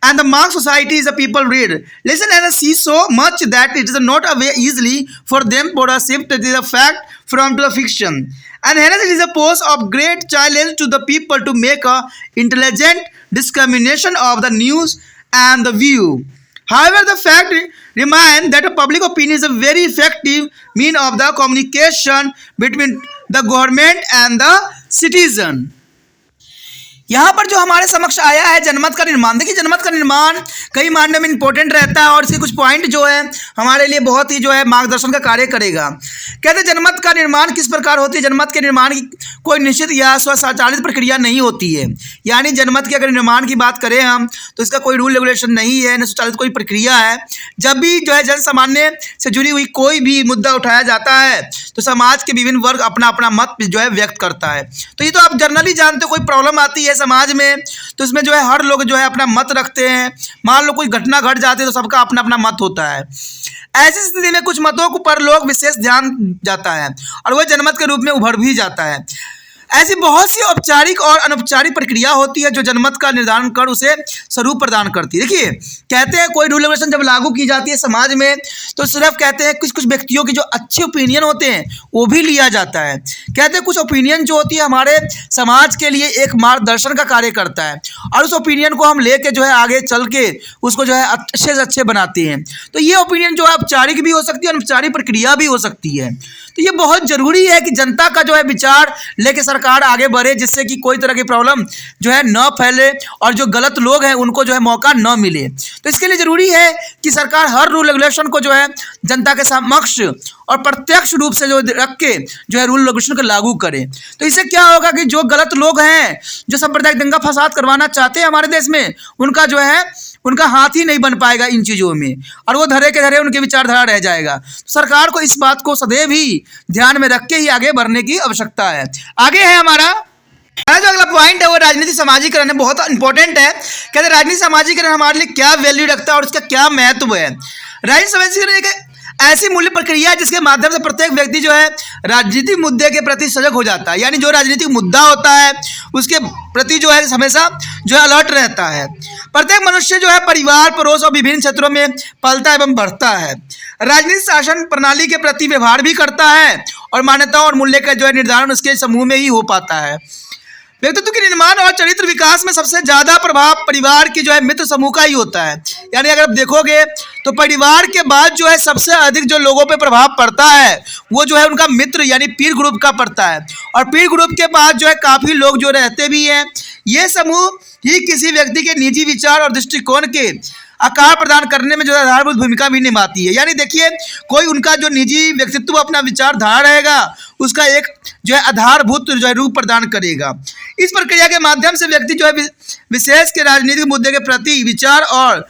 and the mark society is the people read, listen and see so much that it is not away easily for them to shift the fact from the fiction. And hence it is a pose of great challenge to the people to make a intelligent discrimination of the news and the view. However, the fact remains that a public opinion is a very effective means of the communication between the government and the citizen. यहाँ पर जो हमारे समक्ष आया है जनमत का निर्माण। देखिए जनमत का निर्माण कई मायनों में इंपॉर्टेंट रहता है और इसके कुछ पॉइंट जो है हमारे लिए बहुत ही जो है मार्गदर्शन का कार्य करेगा। कहते हैं जनमत का निर्माण किस प्रकार होती है। जनमत के निर्माण की कोई निश्चित या स्वचालित प्रक्रिया नहीं होती है। यानी जनमत के अगर निर्माण की बात करें हम तो इसका कोई रूल रेगुलेशन नहीं है, न स्वचालित कोई प्रक्रिया है। जब भी जो है जन सामान्य से जुड़ी हुई कोई भी मुद्दा उठाया जाता है तो समाज के विभिन्न वर्ग अपना अपना मत जो है व्यक्त करता है। तो ये तो आप जनरली जानते हो, कोई प्रॉब्लम आती है समाज में तो इसमें जो है हर लोग जो है अपना मत रखते हैं। मान लो कोई घटना घट जाती है तो सबका अपना अपना मत होता है। ऐसी स्थिति में कुछ मतों पर लोग विशेष ध्यान जाता है और वह जनमत के रूप में उभर भी जाता है। ऐसी बहुत सी औपचारिक और अनौपचारिक प्रक्रिया होती है जो जनमत का निर्धारण कर उसे स्वरूप प्रदान करती है। देखिए, कहते हैं कोई रूल रेगुलेशन जब लागू की जाती है समाज में, तो सिर्फ कहते हैं कुछ कुछ व्यक्तियों के जो अच्छे ओपिनियन होते हैं वो भी लिया जाता है। कहते हैं कुछ ओपिनियन जो होती है हमारे समाज के लिए एक मार्गदर्शन का कार्य करता है और उस ओपिनियन को हम लेके जो है आगे चल के उसको जो है अच्छे से अच्छे बनाते हैं। तो ये ओपिनियन जो है औपचारिक भी हो सकती है, अनौपचारिक प्रक्रिया भी हो सकती है। तो ये बहुत जरूरी है कि जनता का जो है विचार लेके सरकार आगे बढ़े, जिससे कि कोई तरह की प्रॉब्लम जो है न फैले और जो गलत लोग हैं उनको जो है मौका न मिले। तो इसके लिए जरूरी है कि सरकार हर रूल रेगुलेशन को जो है जनता के समक्ष और प्रत्यक्ष रूप से जो रख के जो है रूल रेगुलेशन को लागू करे। तो इससे क्या होगा कि जो गलत लोग हैं, जो सांप्रदायिक दंगा फसाद करवाना चाहते हैं हमारे देश में, उनका जो है उनका हाथ ही नहीं बन पाएगा इन चीज़ों में और वो धरे के धरे उनकी विचारधारा रह जाएगा। तो सरकार को इस बात को सदैव ही ध्यान में रख के ही आगे बढ़ने की आवश्यकता है। आगे है हमारा जो अगला पॉइंट है वो राजनीति सामाजिकरण है, बहुत इंपॉर्टेंट है। कहते हैं राजनीति सामाजिकरण हमारे लिए क्या वैल्यू रखता है और उसका क्या महत्व है। राजनीति सामाजिकरण एक ऐसी मूल्य प्रक्रिया है जिसके माध्यम से प्रत्येक व्यक्ति जो है राजनीतिक मुद्दे के प्रति सजग हो जाता है। यानी जो राजनीतिक मुद्दा होता है उसके प्रति जो है हमेशा जो है अलर्ट रहता है। प्रत्येक मनुष्य जो है परिवार, पड़ोस और विभिन्न क्षेत्रों में पलता एवं बढ़ता है। राजनीतिक शासन प्रणाली के प्रति व्यवहार भी करता है और मान्यताओं और मूल्य का जो है निर्धारण उसके समूह में ही हो पाता है। व्यक्तित्व के निर्माण और चरित्र विकास में सबसे ज़्यादा प्रभाव परिवार की जो है मित्र समूह का ही होता है। यानी अगर आप देखोगे तो परिवार के बाद जो है सबसे अधिक जो लोगों पे प्रभाव पड़ता है वो जो है उनका मित्र यानी पीर ग्रुप का पड़ता है और पीर ग्रुप के बाद जो है काफ़ी लोग जो रहते भी हैं। ये समूह ही किसी व्यक्ति के निजी विचार और दृष्टिकोण के आकार प्रदान करने में जो है आधारभूत भूमिका भी निभाती है। यानी देखिए, कोई उनका जो निजी व्यक्तित्व अपना विचारधारा रहेगा उसका एक जो है आधारभूत जो है रूप प्रदान करेगा। इस प्रक्रिया के माध्यम से व्यक्ति जो है विशेष के राजनीतिक मुद्दे के प्रति विचार और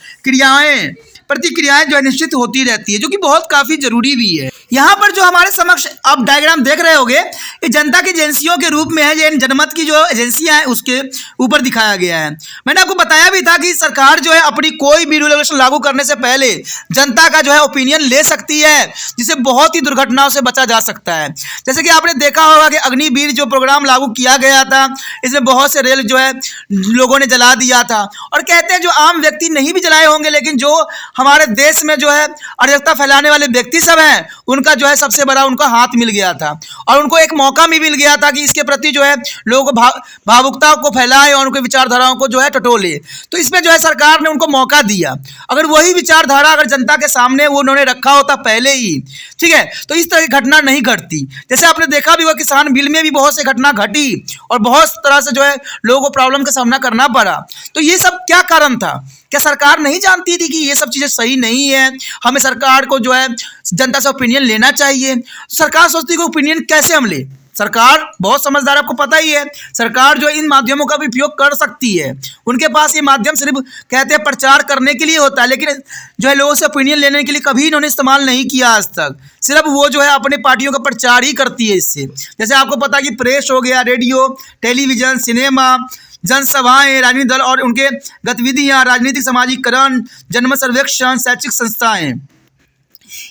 प्रतिक्रियाएं जो है निश्चित होती रहती है, जो कि बहुत काफ़ी जरूरी भी है। यहाँ पर जो हमारे समक्ष आप डायग्राम देख रहे होंगे ये जनता की एजेंसियों के रूप में है। ये जनमत की जो एजेंसियां हैं उसके ऊपर दिखाया गया है। मैंने आपको बताया भी था कि सरकार जो है अपनी कोई भी रूल रेगुलेशन लागू करने से पहले जनता का जो है ओपिनियन ले सकती है, जिससे बहुत ही दुर्घटनाओं से बचा जा सकता है। जैसे कि आपने देखा होगा कि अग्निवीर जो प्रोग्राम लागू किया गया था, इसमें बहुत से रेल जो है लोगों ने जला दिया था और कहते हैं जो आम व्यक्ति नहीं भी जलाए होंगे, लेकिन जो हमारे देश में जो है अराजकता फैलाने वाले व्यक्ति सब हैं उनका जो है सबसे बड़ा उनका हाथ मिल गया था और उनको एक मौका भी मिल गया था कि इसके प्रति जो है लोगों को भावुकता को फैलाए और उनके विचारधाराओं को जो है टटोले। तो इसमें जो है सरकार ने उनको मौका दिया। अगर वही विचारधारा अगर जनता के सामने वो उन्होंने रखा होता पहले ही, ठीक है, तो इस तरह की घटना नहीं घटती। जैसे आपने देखा भी हुआ किसान बिल में भी बहुत सी घटना घटी और बहुत तरह से जो है लोगों को प्रॉब्लम का सामना करना पड़ा। तो ये सब क्या कारण था? क्या सरकार नहीं जानती थी कि ये सब चीज़ें सही नहीं है, हमें सरकार को जो है जनता से ओपिनियन लेना चाहिए? सरकार सोचती है कि ओपिनियन कैसे हम ले। सरकार बहुत समझदार, आपको पता ही है। सरकार जो इन माध्यमों का भी उपयोग कर सकती है। उनके पास ये माध्यम सिर्फ कहते हैं प्रचार करने के लिए होता है, लेकिन जो है लोगों से ओपिनियन लेने के लिए कभी इन्होंने इस्तेमाल नहीं किया आज तक। सिर्फ वो जो है अपने पार्टियों का प्रचार ही करती है इससे। जैसे आपको पता कि प्रेस हो गया, रेडियो, टेलीविज़न, सिनेमा, जनसभाएं, राजनीतिक दल और उनके गतिविधियां, राजनीतिक समाजीकरण, जनमत सर्वेक्षण, शैक्षिक संस्थाएं,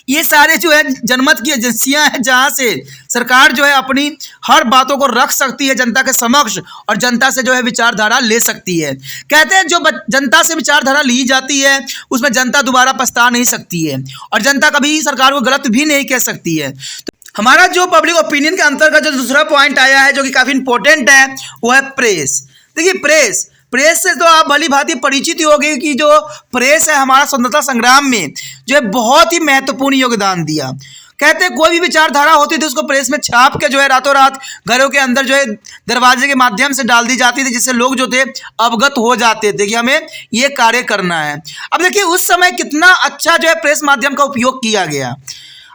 ये सारे जो है जनमत की एजेंसियां हैं जहां से सरकार जो है अपनी हर बातों को रख सकती है जनता के समक्ष और जनता से जो है विचारधारा ले सकती है। कहते हैं जो जनता से विचारधारा ली जाती है उसमें जनता दोबारा पछता नहीं सकती है और जनता कभी सरकार को गलत भी नहीं कह सकती है। तो हमारा जो पब्लिक ओपिनियन के अंतर्गत जो दूसरा पॉइंट आया है जो कि काफ़ी इंपॉर्टेंट है वो है प्रेस। देखिए, प्रेस से तो आप भली भांति परिचित ही होगी कि जो प्रेस है हमारा स्वतंत्रता संग्राम में जो है बहुत ही महत्वपूर्ण योगदान दिया। कहते हैं कोई भी विचारधारा होती थी उसको प्रेस में छाप के जो है रातों रात घरों के अंदर जो है दरवाजे के माध्यम से डाल दी जाती थी, जिससे लोग जो थे अवगत हो जाते थे कि हमें ये कार्य करना है। अब देखिए उस समय कितना अच्छा जो है प्रेस माध्यम का उपयोग किया गया।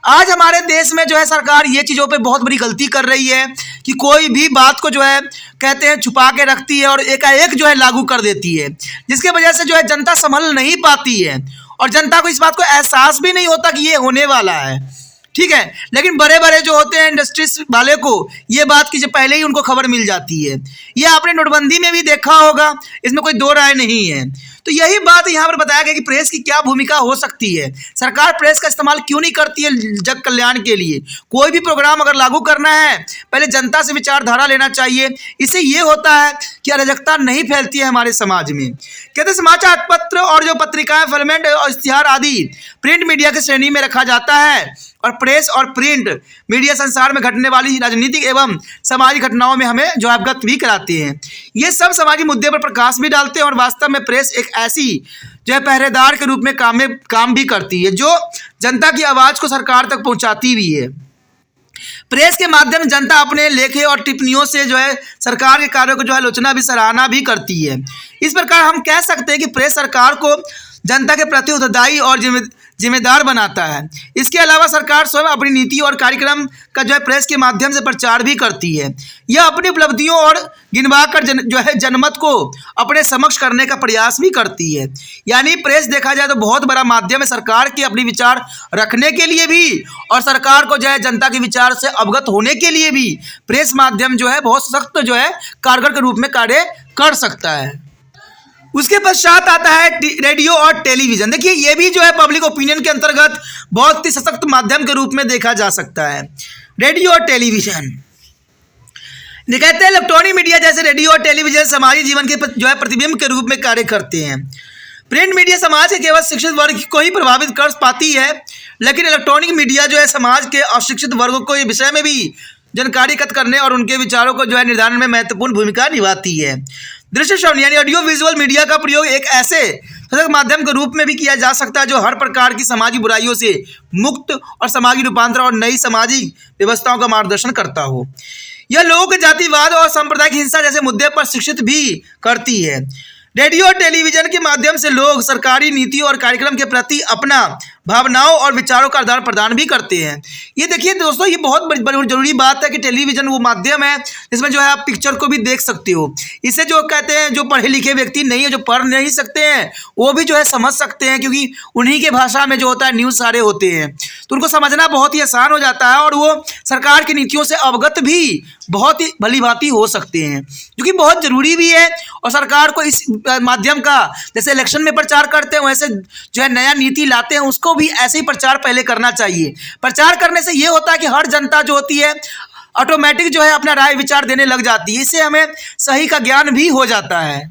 आज हमारे देश में जो है सरकार ये चीज़ों पे बहुत बड़ी गलती कर रही है कि कोई भी बात को जो है कहते हैं छुपा के रखती है और एकाएक जो है लागू कर देती है, जिसके वजह से जो है जनता संभल नहीं पाती है और जनता को इस बात को एहसास भी नहीं होता कि ये होने वाला है, ठीक है। लेकिन बड़े बड़े जो होते हैं इंडस्ट्रीज वाले को ये बात की जो पहले ही उनको खबर मिल जाती है। ये आपने नोटबंदी में भी देखा होगा, इसमें कोई दो राय नहीं है। तो यही बात यहाँ पर बताया गया कि प्रेस की क्या भूमिका हो सकती है, सरकार प्रेस का इस्तेमाल क्यों नहीं करती है जग कल्याण के लिए। कोई भी प्रोग्राम अगर लागू करना है पहले जनता से विचारधारा लेना चाहिए, इससे ये होता है कि अराजकता नहीं फैलती है हमारे समाज में। कहते समाचार पत्र और जो पत्रिकाएं, फिल्में और इश्तिहार आदि प्रिंट मीडिया की श्रेणी में रखा जाता है, और प्रेस और प्रिंट मीडिया संसार में घटने वाली राजनीतिक एवं सामाजिक घटनाओं में हमें जो अवगत भी कराते हैं। ये सब सामाजिक मुद्दे पर प्रकाश भी डालते हैं, और वास्तव में प्रेस एक ऐसी जो है पहरेदार के रूप में काम भी करती है, जो जनता की आवाज़ को सरकार तक पहुंचाती भी है। प्रेस के माध्यम से जनता अपने लेखे और टिप्पणियों से जो है सरकार के कार्यों को जो है आलोचना भी, सराहना भी करती है। इस प्रकार हम कह सकते हैं कि प्रेस सरकार को जनता के प्रति उत्तरदायी और जिम्मेदार बनाता है। इसके अलावा सरकार स्वयं अपनी नीति और कार्यक्रम का जो है प्रेस के माध्यम से प्रचार भी करती है। यह अपनी उपलब्धियों और गिनवाकर जो है जनमत को अपने समक्ष करने का प्रयास भी करती है। यानी प्रेस देखा जाए तो बहुत बड़ा माध्यम है सरकार के अपनी विचार रखने के लिए भी, और सरकार को जो है जनता के विचार से अवगत होने के लिए भी प्रेस माध्यम जो है बहुत सख्त जो है कारगर के रूप में कार्य कर सकता है। उसके पश्चात आता है रेडियो और टेलीविज़न। देखिए ये भी जो है पब्लिक ओपिनियन के अंतर्गत बहुत ही सशक्त माध्यम के रूप में देखा जा सकता है। रेडियो और टेलीविज़न कहते हैं इलेक्ट्रॉनिक मीडिया जैसे रेडियो और टेलीविज़न समाजी जीवन के जो है प्रतिबिंब के रूप में कार्य करते हैं। प्रिंट मीडिया समाज के केवल शिक्षित वर्ग को ही प्रभावित कर पाती है, लेकिन इलेक्ट्रॉनिक मीडिया जो है समाज के अशिक्षित वर्ग को इस विषय में भी जानकारी एकत्र करने और उनके विचारों को जो है निर्धारण में महत्वपूर्ण भूमिका निभाती है। दृश्य श्रवण यानी ऑडियो विजुअल मीडिया का प्रयोग एक ऐसे सशक्त माध्यम के रूप में भी किया जा सकता है जो हर प्रकार की सामाजिक बुराइयों से मुक्त और सामाजिक रूपांतरण और नई सामाजिक व्यवस्थाओं का मार्गदर्शन करता हो। यह लोगों के जातिवाद और सांप्रदायिक हिंसा जैसे मुद्दे पर शिक्षित भी करती है। रेडियो और टेलीविज़न के माध्यम से लोग सरकारी नीति और कार्यक्रम के प्रति अपना भावनाओं और विचारों का आदान प्रदान भी करते हैं। ये देखिए दोस्तों, ये बहुत बड़ी जरूरी बात है कि टेलीविज़न वो माध्यम है जिसमें जो है आप पिक्चर को भी देख सकते हो। इसे जो कहते हैं जो पढ़े लिखे व्यक्ति नहीं है, जो पढ़ नहीं सकते हैं, वो भी जो है समझ सकते हैं, क्योंकि उन्हीं के भाषा में जो होता है न्यूज़ सारे होते हैं, तो उनको समझना बहुत ही आसान हो जाता है, और वो सरकार की नीतियों से अवगत भी बहुत ही भली भांति हो सकते हैं, जो कि बहुत ज़रूरी भी है। और सरकार को इस माध्यम का जैसे इलेक्शन में प्रचार करते हैं वैसे जो है नया नीति लाते हैं उसको भी ऐसे ही प्रचार पहले करना चाहिए। प्रचार करने से ये होता है कि हर जनता जो होती है ऑटोमेटिक जो है अपना राय विचार देने लग जाती है, इससे हमें सही का ज्ञान भी हो जाता है।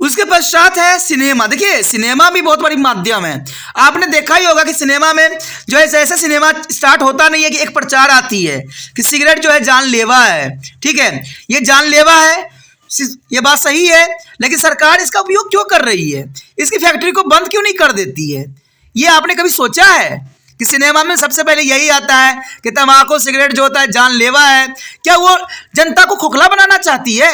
उसके पश्चात है सिनेमा। देखिए सिनेमा भी बहुत बड़ी माध्यम है। आपने देखा ही होगा कि सिनेमा में जो है जैसे सिनेमा स्टार्ट होता नहीं है कि एक प्रचार आती है कि सिगरेट जो है जानलेवा है, ठीक है, ये जानलेवा है, ये बात सही है, लेकिन सरकार इसका उपयोग क्यों कर रही है? इसकी फैक्ट्री को बंद क्यों नहीं कर देती है? ये आपने कभी सोचा है कि सिनेमा में सबसे पहले यही आता है कि तंबाकू सिगरेट जो होता है जानलेवा है? क्या वो जनता को खोखला बनाना चाहती है?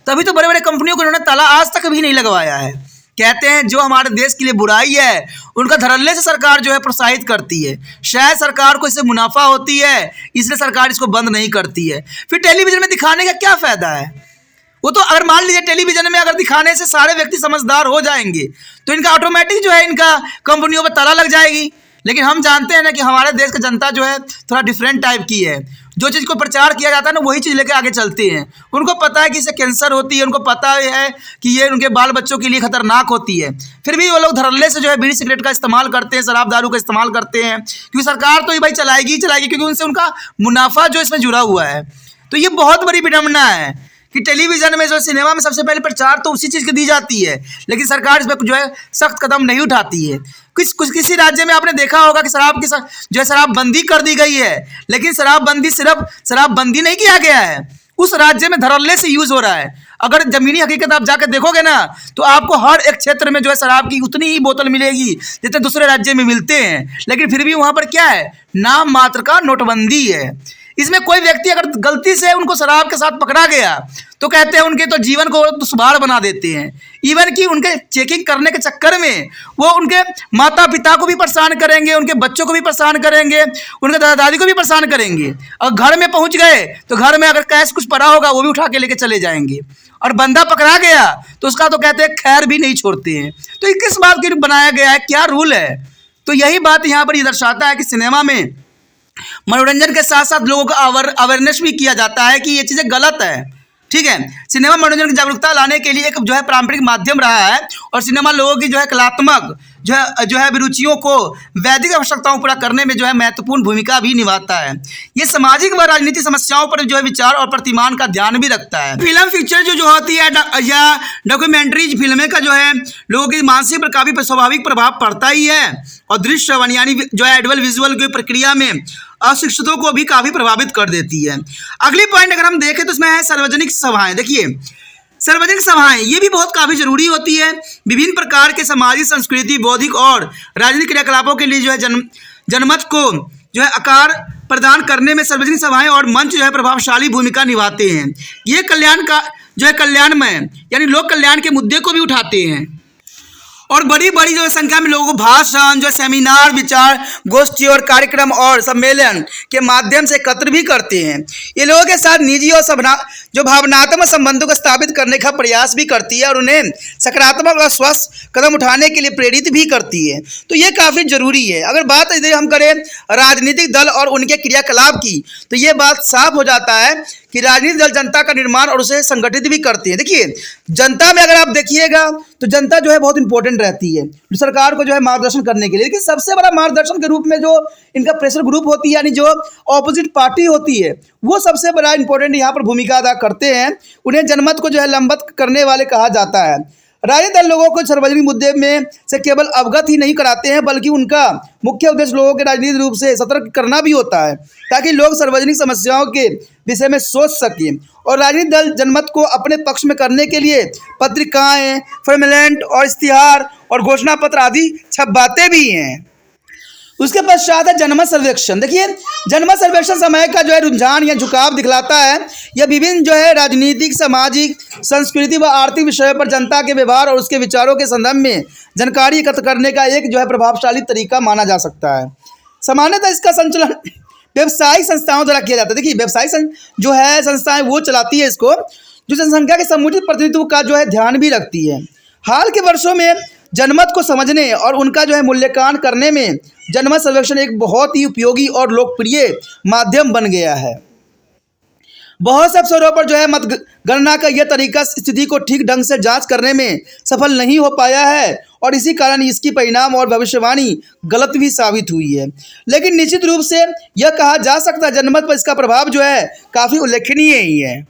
तभी तो बड़े बड़े कंपनियों को उन्होंने ताला आज तक भी नहीं लगवाया है। कहते हैं जो हमारे देश के लिए बुराई है उनका धड़ल्ले से सरकार जो है प्रोत्साहित करती है। शायद सरकार को इससे मुनाफा होती है, इसलिए सरकार इसको बंद नहीं करती है। फिर टेलीविजन में दिखाने का क्या फ़ायदा है? वो तो अगर मान लीजिए टेलीविजन में अगर दिखाने से सारे व्यक्ति समझदार हो जाएंगे तो इनका ऑटोमेटिक जो है इनका कंपनियों पर ताला लग जाएगी। लेकिन हम जानते हैं ना कि हमारे देश की जनता जो है थोड़ा डिफरेंट टाइप की है। जो चीज़ को प्रचार किया जाता है ना वही चीज़ लेके आगे चलते हैं। उनको पता है कि इससे कैंसर होती है, उनको पता है कि ये उनके बाल बच्चों के लिए खतरनाक होती है, फिर भी वो लोग धड़ल्ले से जो है बीड़ी सिगरेट का इस्तेमाल करते हैं, शराब दारू का इस्तेमाल करते हैं, क्योंकि सरकार तो ये भाई चलाएगी ही चलाएगी, क्योंकि उनसे उनका मुनाफा जो इसमें जुड़ा हुआ है। तो ये बहुत बड़ी विडम्बना है कि टेलीविज़न में जो सिनेमा में सबसे पहले प्रचार तो उसी चीज़ की दी जाती है, लेकिन सरकार इस पर जो है सख्त कदम नहीं उठाती है। किसी राज्य में आपने देखा होगा कि शराब की जो है शराबबंदी कर दी गई है, लेकिन शराबबंदी सिर्फ शराबबंदी नहीं किया गया है, उस राज्य में धड़ल्ले से यूज़ हो रहा है। अगर ज़मीनी हकीकत आप जाकर देखोगे ना तो आपको हर एक क्षेत्र में जो है शराब की उतनी ही बोतल मिलेगी जितने दूसरे राज्य में मिलते हैं, लेकिन फिर भी वहाँ पर क्या है, नाम मात्र का नोटबंदी है। इसमें कोई व्यक्ति अगर गलती से उनको शराब के साथ पकड़ा गया तो कहते हैं उनके तो जीवन को दुश्वार बना देते हैं। इवन कि उनके चेकिंग करने के चक्कर में वो उनके माता पिता को भी परेशान करेंगे, उनके बच्चों को भी परेशान करेंगे, उनके दादा दादी को भी परेशान करेंगे। और घर में पहुंच गए तो घर में अगर कैश कुछ पड़ा होगा वो भी उठा के लेके चले जाएंगे, और बंदा पकड़ा गया तो उसका तो कहते हैं खैर भी नहीं छोड़ते हैं। तो ये किस बात के लिए बनाया गया है, क्या रूल है? तो यही बात यहाँ पर ये दर्शाता है कि सिनेमा में मनोरंजन के साथ साथ लोगों को अवेयरनेस भी किया जाता है कि ये चीज़ें गलत है। ठीक है। सिनेमा मनोरंजन की जागरूकता लाने के लिए एक जो है पारंपरिक माध्यम रहा है और सिनेमा लोगों की जो है कलात्मक जो है अभिरुचियों को वैदिक आवश्यकताओं पूरा करने में जो है महत्वपूर्ण भूमिका भी निभाता है। ये सामाजिक व राजनीतिक समस्याओं पर जो है विचार और प्रतिमान का ध्यान भी रखता है। फिल्म पिक्चर जो होती है या डॉक्यूमेंट्रीज फिल्में का जो है लोगों की मानसिक पर काफ़ी स्वाभाविक प्रभाव पड़ता ही है और दृश्य श्रवण यानी जो है एडवल विजुअल की प्रक्रिया में अशिक्षितों को भी काफ़ी प्रभावित कर देती है। अगली पॉइंट अगर हम देखें तो उसमें है सार्वजनिक सभाएं। देखिए सार्वजनिक सभाएं ये भी बहुत काफ़ी जरूरी होती है। विभिन्न प्रकार के सामाजिक, संस्कृति, बौद्धिक और राजनीतिक क्रियाकलापों के लिए जो है जनमत को जो है आकार प्रदान करने में सार्वजनिक सभाएं और मंच जो है प्रभावशाली भूमिका निभाते हैं। ये कल्याणमय यानी लोक कल्याण के मुद्दे को भी उठाते हैं और बड़ी बड़ी जो संख्या में लोगों को भाषण, जो सेमिनार, विचार गोष्ठी और कार्यक्रम और सम्मेलन के माध्यम से एकत्र भी करते हैं। ये लोगों के साथ निजी और जो भावनात्मक संबंधों को स्थापित करने का प्रयास भी करती है और उन्हें सकारात्मक और स्वस्थ कदम उठाने के लिए प्रेरित भी करती है। तो ये काफ़ी जरूरी है। अगर बात यदि हम करें राजनीतिक दल और उनके क्रियाकलाप की तो ये बात साफ हो जाता है कि राजनीतिक दल जनता का निर्माण और उसे संगठित भी करती है। देखिए जनता में अगर आप देखिएगा तो जनता जो है बहुत इंपॉर्टेंट रहती है सरकार को जो है मार्गदर्शन करने के लिए। लेकिन सबसे बड़ा मार्गदर्शन के रूप में जो इनका प्रेशर ग्रुप होती है यानी जो ऑपोजिट पार्टी होती है वो सबसे बड़ा इंपॉर्टेंट यहाँ पर भूमिका अदा करते हैं। उन्हें जनमत को जो है लंबत करने वाले कहा जाता है। राजनीतिक दल लोगों को सार्वजनिक मुद्दे में से केवल अवगत ही नहीं कराते हैं बल्कि उनका मुख्य उद्देश्य लोगों के राजनीतिक रूप से सतर्क करना भी होता है ताकि लोग सार्वजनिक समस्याओं के विषय में सोच सकें। और राजनीतिक दल जनमत को अपने पक्ष में करने के लिए पत्रिकाएं, फॉर्मुलेट और इश्तिहार और घोषणा पत्र आदि छपवाते भी हैं। उसके पश्चात है जनमत सर्वेक्षण। देखिए जनमत सर्वेक्षण समय का जो है रुझान या झुकाव दिखलाता है। यह विभिन्न जो है राजनीतिक, सामाजिक, संस्कृति व आर्थिक विषयों पर जनता के व्यवहार और उसके विचारों के संदर्भ में जानकारी एकत्र करने का एक जो है प्रभावशाली तरीका माना जा सकता है। सामान्यतः इसका संचालन व्यावसायिक संस्थाओं द्वारा किया जाता है। देखिए व्यावसायिक जो है संस्थाएं वो चलाती है इसको, जो जनसंख्या के समुचित प्रतिनिधित्व का जो है ध्यान भी रखती है। हाल के वर्षों में जनमत को समझने और उनका जो है मूल्यांकन करने में जनमत सर्वेक्षण एक बहुत ही उपयोगी और लोकप्रिय माध्यम बन गया है। बहुत से अवसरों पर जो है मतगणना का यह तरीका स्थिति को ठीक ढंग से जांच करने में सफल नहीं हो पाया है और इसी कारण इसकी परिणाम और भविष्यवाणी गलत भी साबित हुई है। लेकिन निश्चित रूप से यह कहा जा सकता है जनमत पर इसका प्रभाव जो है काफ़ी उल्लेखनीय ही है।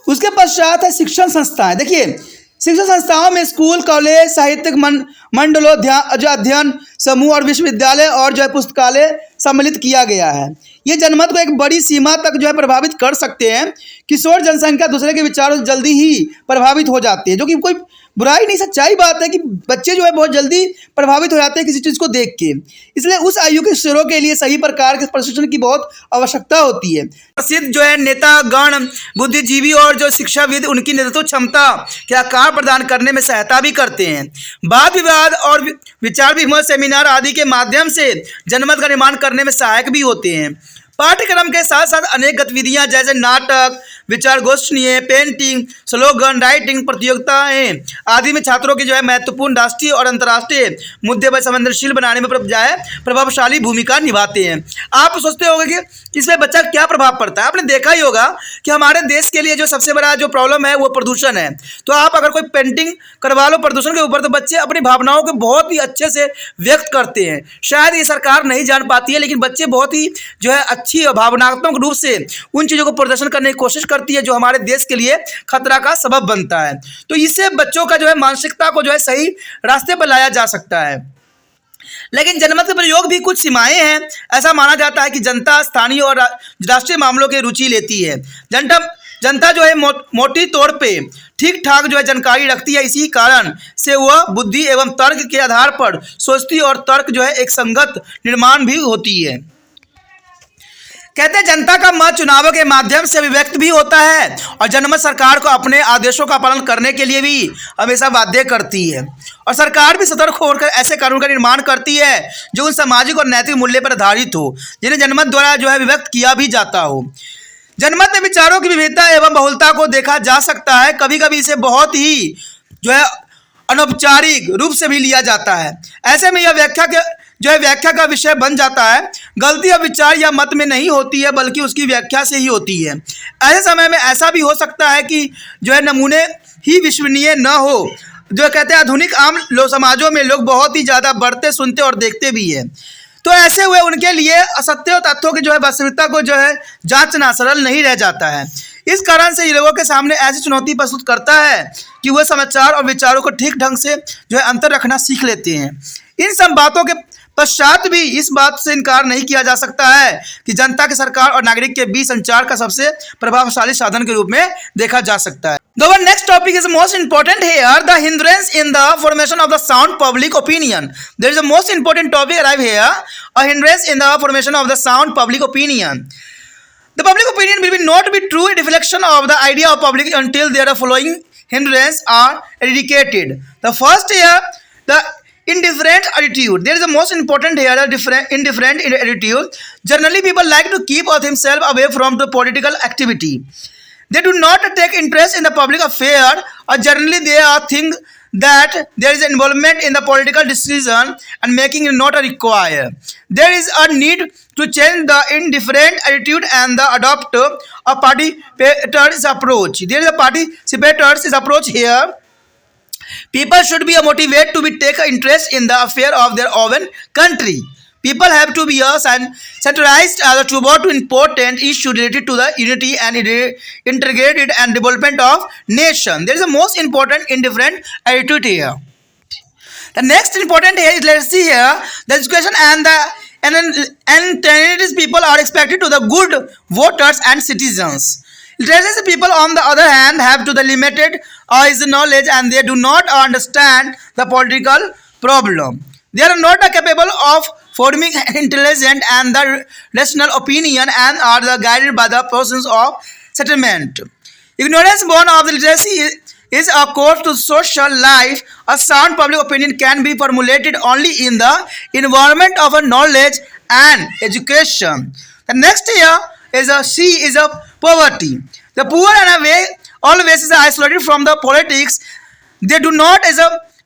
उसके पश्चात है शिक्षण संस्थाएं। देखिए शिक्षण संस्थाओं में स्कूल, कॉलेज, साहित्यिक मंडलों, अध्ययन समूह और विश्वविद्यालय और जो है पुस्तकालय सम्मिलित किया गया है। ये जनमत को एक बड़ी सीमा तक जो है प्रभावित कर सकते हैं। किशोर जनसंख्या दूसरे के विचारों से जल्दी ही प्रभावित हो जाती है, जो कि कोई बुराई नहीं, सच्चाई बात है कि बच्चे जो है बहुत जल्दी प्रभावित हो जाते हैं किसी चीज़ को देख के। इसलिए उस आयु के किशोरों के लिए सही प्रकार के प्रशिक्षण की बहुत आवश्यकता होती है। प्रसिद्ध जो है नेता गण, बुद्धिजीवी और जो शिक्षाविद उनकी नेतृत्व क्षमता के आकार प्रदान करने में सहायता भी करते हैं। वाद विवाद और विचार विमर्श, सेमिनार आदि के माध्यम से जनमत का निर्माण करने में सहायक भी होते हैं। पाठ्यक्रम के साथ साथ अनेक गतिविधियां जैसे नाटक, विचार गोष्ठियाँ, पेंटिंग, स्लोगन राइटिंग प्रतियोगिताएं आदि में छात्रों की जो है महत्वपूर्ण राष्ट्रीय और अंतर्राष्ट्रीय मुद्दे पर संवेदनशील बनाने में प्रभावशाली भूमिका निभाते हैं। आप सोचते होंगे कि इसमें बच्चा क्या प्रभाव पड़ता है। आपने देखा ही होगा कि हमारे देश के लिए जो सबसे बड़ा जो प्रॉब्लम है वो प्रदूषण है। तो आप अगर कोई पेंटिंग करवा लो प्रदूषण के ऊपर तो बच्चे अपनी भावनाओं को बहुत ही अच्छे से व्यक्त करते हैं। शायद ये सरकार नहीं जान पाती है लेकिन बच्चे बहुत ही जो है अच्छी और भावनात्मक रूप से उन चीज़ों को प्रदर्शन करने की कोशिश करती है जो हमारे देश के लिए खतरा का सबब बनता है। तो इससे बच्चों का जो है मानसिकता को जो है सही रास्ते पर लाया जा सकता है। लेकिन जनमत के प्रयोग भी कुछ सीमाएं हैं। ऐसा माना जाता है कि जनता स्थानीय और राष्ट्रीय मामलों की रुचि लेती है। जनता जो है मोटी तौर पे ठीक ठाक जो है जानकारी रखती है। इसी कारण से वह बुद्धि एवं तर्क के आधार पर सोचती और तर्क जो है एक संगत निर्माण भी होती है। कहते हैं जनता का मत चुनावों के माध्यम से अभिव्यक्त भी होता है और जनमत सरकार को अपने आदेशों का पालन करने के लिए भी हमेशा बाध्य करती है और सरकार भी सतर्क होकर ऐसे कानून का निर्माण करती है जो उन सामाजिक और नैतिक मूल्य पर आधारित हो जिन्हें जनमत द्वारा जो है अभिव्यक्त किया भी जाता हो। जनमत में विचारों की विविधता एवं बहुलता को देखा जा सकता है। कभी कभी इसे बहुत ही जो है अनौपचारिक रूप से भी लिया जाता है। ऐसे में यह व्याख्या का विषय बन जाता है। गलती अब विचार या मत में नहीं होती है बल्कि उसकी व्याख्या से ही होती है। ऐसे समय में ऐसा भी हो सकता है कि जो है नमूने ही विश्वसनीय न हो। जो कहते हैं आधुनिक आम समाजों में लोग बहुत ही ज़्यादा बढ़ते, सुनते और देखते भी हैं। तो ऐसे हुए उनके लिए असत्य और तथ्यों की जो है वास्तविकता को जो है जांचना सरल नहीं रह जाता है। इस कारण से ये लोगों के सामने ऐसी चुनौती प्रस्तुत करता है कि वह समाचार और विचारों को ठीक ढंग से जो है अंतर रखना सीख लेते हैं। इन सब बातों के पश्चात भी इस बात से इनकार नहीं किया जा सकता है कि जनता के, सरकार और नागरिक के बीच संचार का सबसे प्रभावशाली साधन के रूप में देखा जा सकता है। The next topic is most important here, the hindrance in the formation of the sound public opinion. There is a most important topic arrive here, a hindrance in the formation of the sound public opinion. The public opinion will not be true reflection of the idea of public until their following hindrances are eradicated. The first here, the indifferent attitude. There is the most important here, the indifferent attitude. Generally, people like to keep themselves away from the political activity. They do not take interest in the public affair, or generally they think that there is involvement in the political decision and making is not required. There is a need to change the indifferent attitude and adopt a participator's approach. There is a participator's approach here. People should be motivated to take interest in the affair of their own country. People have to be centralized toward important issues related to the unity and integrated and development of nation. There is a most important indifferent attitude here. The next important here is, let's see here, the education and talented people are expected to the good voters and citizens. Intelligent people, on the other hand, have to the limited knowledge and they do not understand the political problem. They are not capable of forming intelligent and the rational opinion and are guided by the process of settlement. Ignorance born of the literacy is a course to social life. A sound public opinion can be formulated only in the environment of a knowledge and education. The next here is a poverty. The poor and always is isolated from the politics. They do not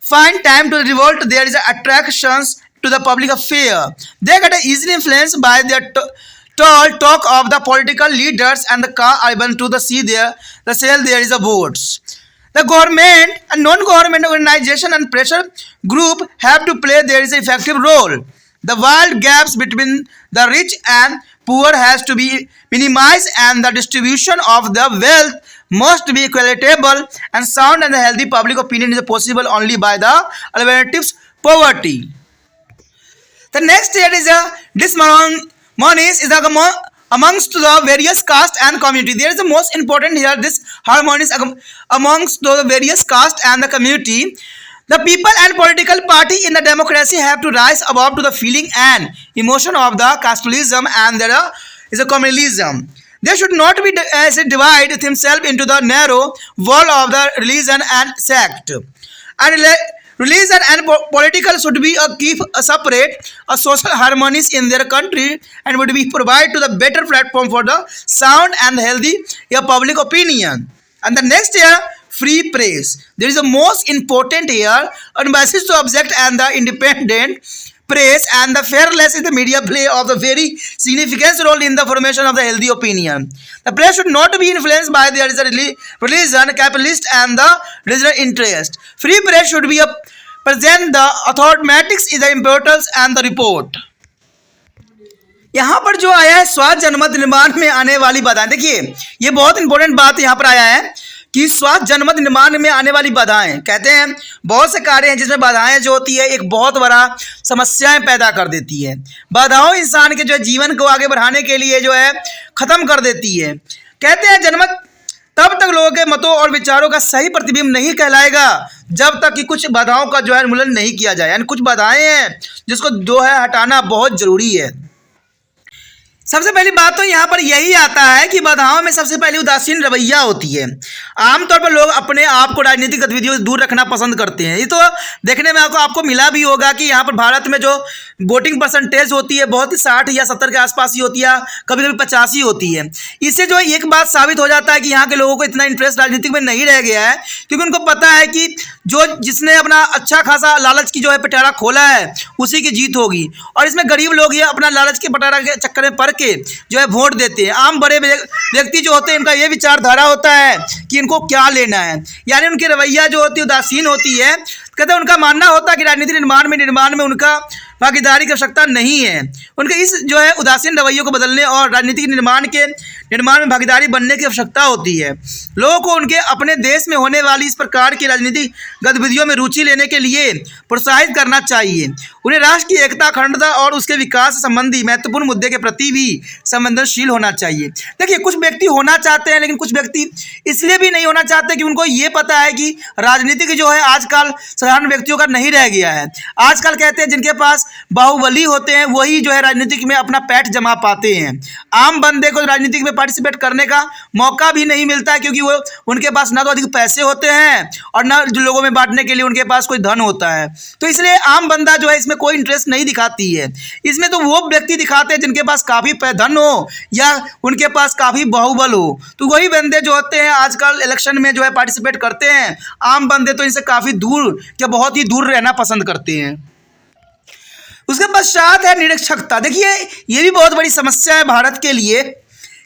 find time to revolt. There is attractions to the public affair. They get easily influenced by their tall talk of the political leaders and the car able to see there the sale there is a votes. The government and non-government organization and pressure group have to play there is an effective role. The wide gaps between the rich and poor has to be minimized and the distribution of the wealth must be equitable and sound and healthy public opinion is possible only by the alternatives poverty. The next here is disharmony is amongst the various caste and community. There is the most important here, this harmony amongst the various caste and the community. The people and political party in the democracy have to rise above to the feeling and emotion of the casteism and there is a communalism. They should not be divide themselves into the narrow wall of the religion and sect. And religion and political should be keep separate social harmonies in their country and would be provide to the better platform for the sound and healthy public opinion. And the next year, free press. There is a most important here on basis to object and the independent press and the fearless is the media play of the very significant role in the formation of the healthy opinion. The press should not be influenced by there is a religion, capitalist and the regional interest. Free press should be present the authormatics is the importance and the report. यहाँ पर जो आया है स्वास्थ्य जनमत निर्माण में आने वाली बाधाएं, देखिए ये बहुत इंपॉर्टेंट बात यहाँ पर आया है कि स्वास्थ्य जनमत निर्माण में आने वाली बाधाएं, कहते हैं बहुत से कार्य हैं जिसमें बाधाएं जो होती है एक बहुत बड़ा समस्याएं पैदा कर देती है। बाधाओं इंसान के जो है जीवन को आगे बढ़ाने के लिए जो है खत्म कर देती है। कहते हैं जनमत तब तक लोगों के मतों और विचारों का सही प्रतिबिंब नहीं कहलाएगा जब तक कि कुछ बाधाओं का जो है उन्मूलन नहीं किया जाए। यानी कुछ बाधाएं हैं जिसको जो है हटाना बहुत जरूरी है। सबसे पहली बात तो यहाँ पर यही आता है कि बाधाओं में सबसे पहले उदासीन रवैया होती है। आमतौर पर लोग अपने आप को राजनीतिक गतिविधियों से दूर रखना पसंद करते हैं। ये तो देखने में आपको मिला भी होगा कि यहाँ पर भारत में जो वोटिंग परसेंटेज होती है बहुत ही 60 या 70 के आसपास ही होती है, कभी कभी 85 ही होती है। इससे जो एक बात साबित हो जाता है कि यहाँ के लोगों को इतना इंटरेस्ट राजनीतिक में नहीं रह गया है, क्योंकि उनको पता है कि जिसने अपना अच्छा खासा लालच की जो है पिटारा खोला है उसी की जीत होगी। और इसमें गरीब लोग ये अपना लालच के पिटारा के चक्कर में पड़ के जो है वोट देते हैं। आम बड़े व्यक्ति जो होते हैं इनका ये विचारधारा होता है कि इनको क्या लेना है, यानी उनकी रवैया जो होती है उदासीन होती है। कहते हैं उनका मानना होता है कि राजनीति निर्माण में उनका भागीदारी की आवश्यकता नहीं है। उनके इस जो है उदासीन रवैयों को बदलने और राजनीतिक निर्माण में भागीदारी बनने की आवश्यकता होती है। लोगों को उनके अपने देश में होने वाली इस प्रकार की राजनीतिक गतिविधियों में रुचि लेने के लिए प्रोत्साहित करना चाहिए। उन्हें राष्ट्र की एकता, अखंडता और उसके विकास संबंधी महत्वपूर्ण मुद्दे के प्रति भी संवेदनशील होना चाहिए। देखिए, कुछ व्यक्ति होना चाहते हैं, लेकिन कुछ व्यक्ति इसलिए भी नहीं होना चाहते कि उनको ये पता है कि राजनीतिक जो है आजकल साधारण व्यक्तियों का नहीं रह गया है। आजकल कहते हैं जिनके पास बाहुबली होते हैं वही जो है राजनीतिक में अपना पैठ जमा पाते हैं। आम बंदे को राजनीतिक में पार्टिसिपेट करने का मौका भी नहीं मिलता है, क्योंकि वो उनके पास ना तो अधिक पैसे होते हैं और ना जो लोगों में बांटने के लिए उनके पास कोई धन होता है। तो इसलिए आम बंदा जो है इसमें कोई इंटरेस्ट नहीं दिखाती है। इसमें तो वो व्यक्ति दिखाते हैं जिनके पास काफ़ी धन हो या उनके पास काफ़ी बाहुबल हो, तो वही बंदे जो होते हैं आजकल इलेक्शन में जो है पार्टिसिपेट करते हैं। आम बंदे तो इनसे काफ़ी दूर या बहुत ही दूर रहना पसंद करते हैं। उसके पश्चात है निरक्षरता। देखिए, ये भी बहुत बड़ी समस्या है भारत के लिए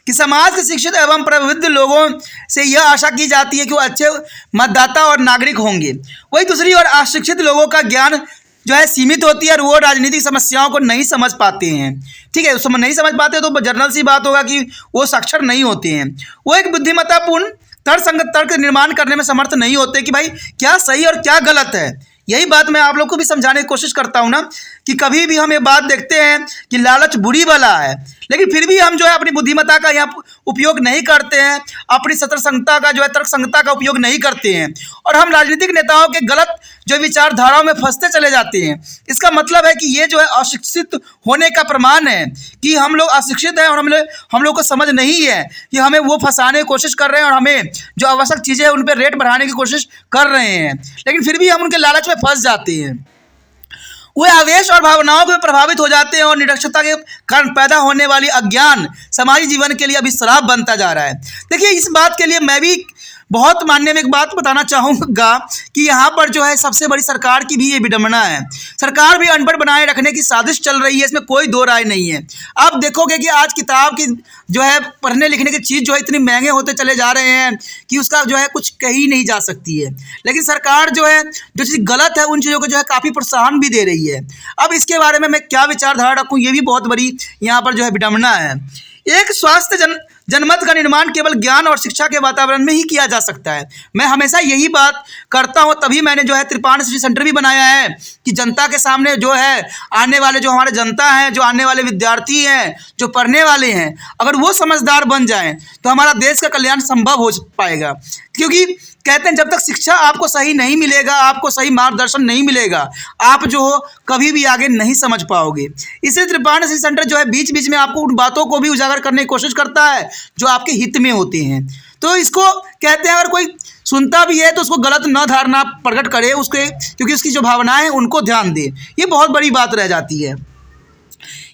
कि समाज के शिक्षित एवं प्रबुद्ध लोगों से यह आशा की जाती है कि वो अच्छे मतदाता और नागरिक होंगे। वही दूसरी ओर अशिक्षित लोगों का ज्ञान जो है सीमित होती है और वो राजनीतिक समस्याओं को नहीं समझ पाते हैं। ठीक है, नहीं समझ पाते तो जनरल सी बात होगा कि वो साक्षर नहीं होते हैं। वो एक बुद्धिमत्तापूर्ण तर्क निर्माण करने में समर्थ नहीं होते कि भाई क्या सही और क्या गलत है। यही बात मैं आप लोग को भी समझाने की कोशिश करता हूँ ना कि कभी भी हम ये बात देखते हैं कि लालच बुरी बला है, लेकिन फिर भी हम जो है अपनी बुद्धिमत्ता का यहाँ उपयोग नहीं करते हैं, अपनी सतर्कता का जो है तर्क संगता का उपयोग नहीं करते हैं और हम राजनीतिक नेताओं के गलत जो विचारधाराओं में फंसते चले जाते हैं। इसका मतलब है कि ये जो है अशिक्षित होने का प्रमाण है कि हम लोग अशिक्षित हैं और हम लोग को समझ नहीं है कि हमें वो फंसाने की कोशिश कर रहे हैं और हमें जो आवश्यक चीज़ें हैं उन पर रेट बढ़ाने की कोशिश कर रहे हैं, लेकिन फिर भी हम उनके लालच में फंस जाते हैं। वे आवेश और भावनाओं में प्रभावित हो जाते हैं और निरक्षरता के कारण पैदा होने वाली अज्ञान समाजी जीवन के लिए अभी श्राप बनता जा रहा है। देखिए, इस बात के लिए मैं भी बहुत मानने में एक बात बताना चाहूँगा कि यहाँ पर जो है सबसे बड़ी सरकार की भी ये विडंबना है। सरकार भी अनपढ़ बनाए रखने की साजिश चल रही है, इसमें कोई दो राय नहीं है। आप देखोगे कि आज किताब की जो है पढ़ने लिखने की चीज़ जो है इतनी महंगे होते चले जा रहे हैं कि उसका जो है कुछ कही नहीं जा सकती है, लेकिन सरकार जो है जो चीज़ गलत है उन चीज़ों को जो है काफ़ी प्रोत्साहन भी दे रही है। अब इसके बारे में मैं क्या विचारधारा रखूँ, ये भी बहुत बड़ी यहाँ पर जो है विडंबना है। एक स्वस्थ जनमत का निर्माण केवल ज्ञान और शिक्षा के वातावरण में ही किया जा सकता है। मैं हमेशा यही बात करता हूँ, तभी मैंने जो है त्रिपाण स्टडी सेंटर भी बनाया है कि जनता के सामने जो है आने वाले जो हमारे जनता हैं, जो आने वाले विद्यार्थी हैं, जो पढ़ने वाले हैं, अगर वो समझदार बन जाएं तो हमारा देश का कल्याण संभव हो पाएगा। क्योंकि कहते हैं जब तक शिक्षा आपको सही नहीं मिलेगा, आपको सही मार्गदर्शन नहीं मिलेगा, आप जो हो कभी भी आगे नहीं समझ पाओगे। इसलिए त्रिपाण स्टडी सेंटर जो है बीच बीच में आपको उन बातों को भी उजागर करने की कोशिश करता है जो आपके हित में होते हैं। तो इसको कहते हैं अगर कोई सुनता भी है तो उसको गलत न धारणा प्रकट करे उसके, क्योंकि उसकी जो भावनाएं हैं उनको ध्यान दे, ये बहुत बड़ी बात रह जाती है।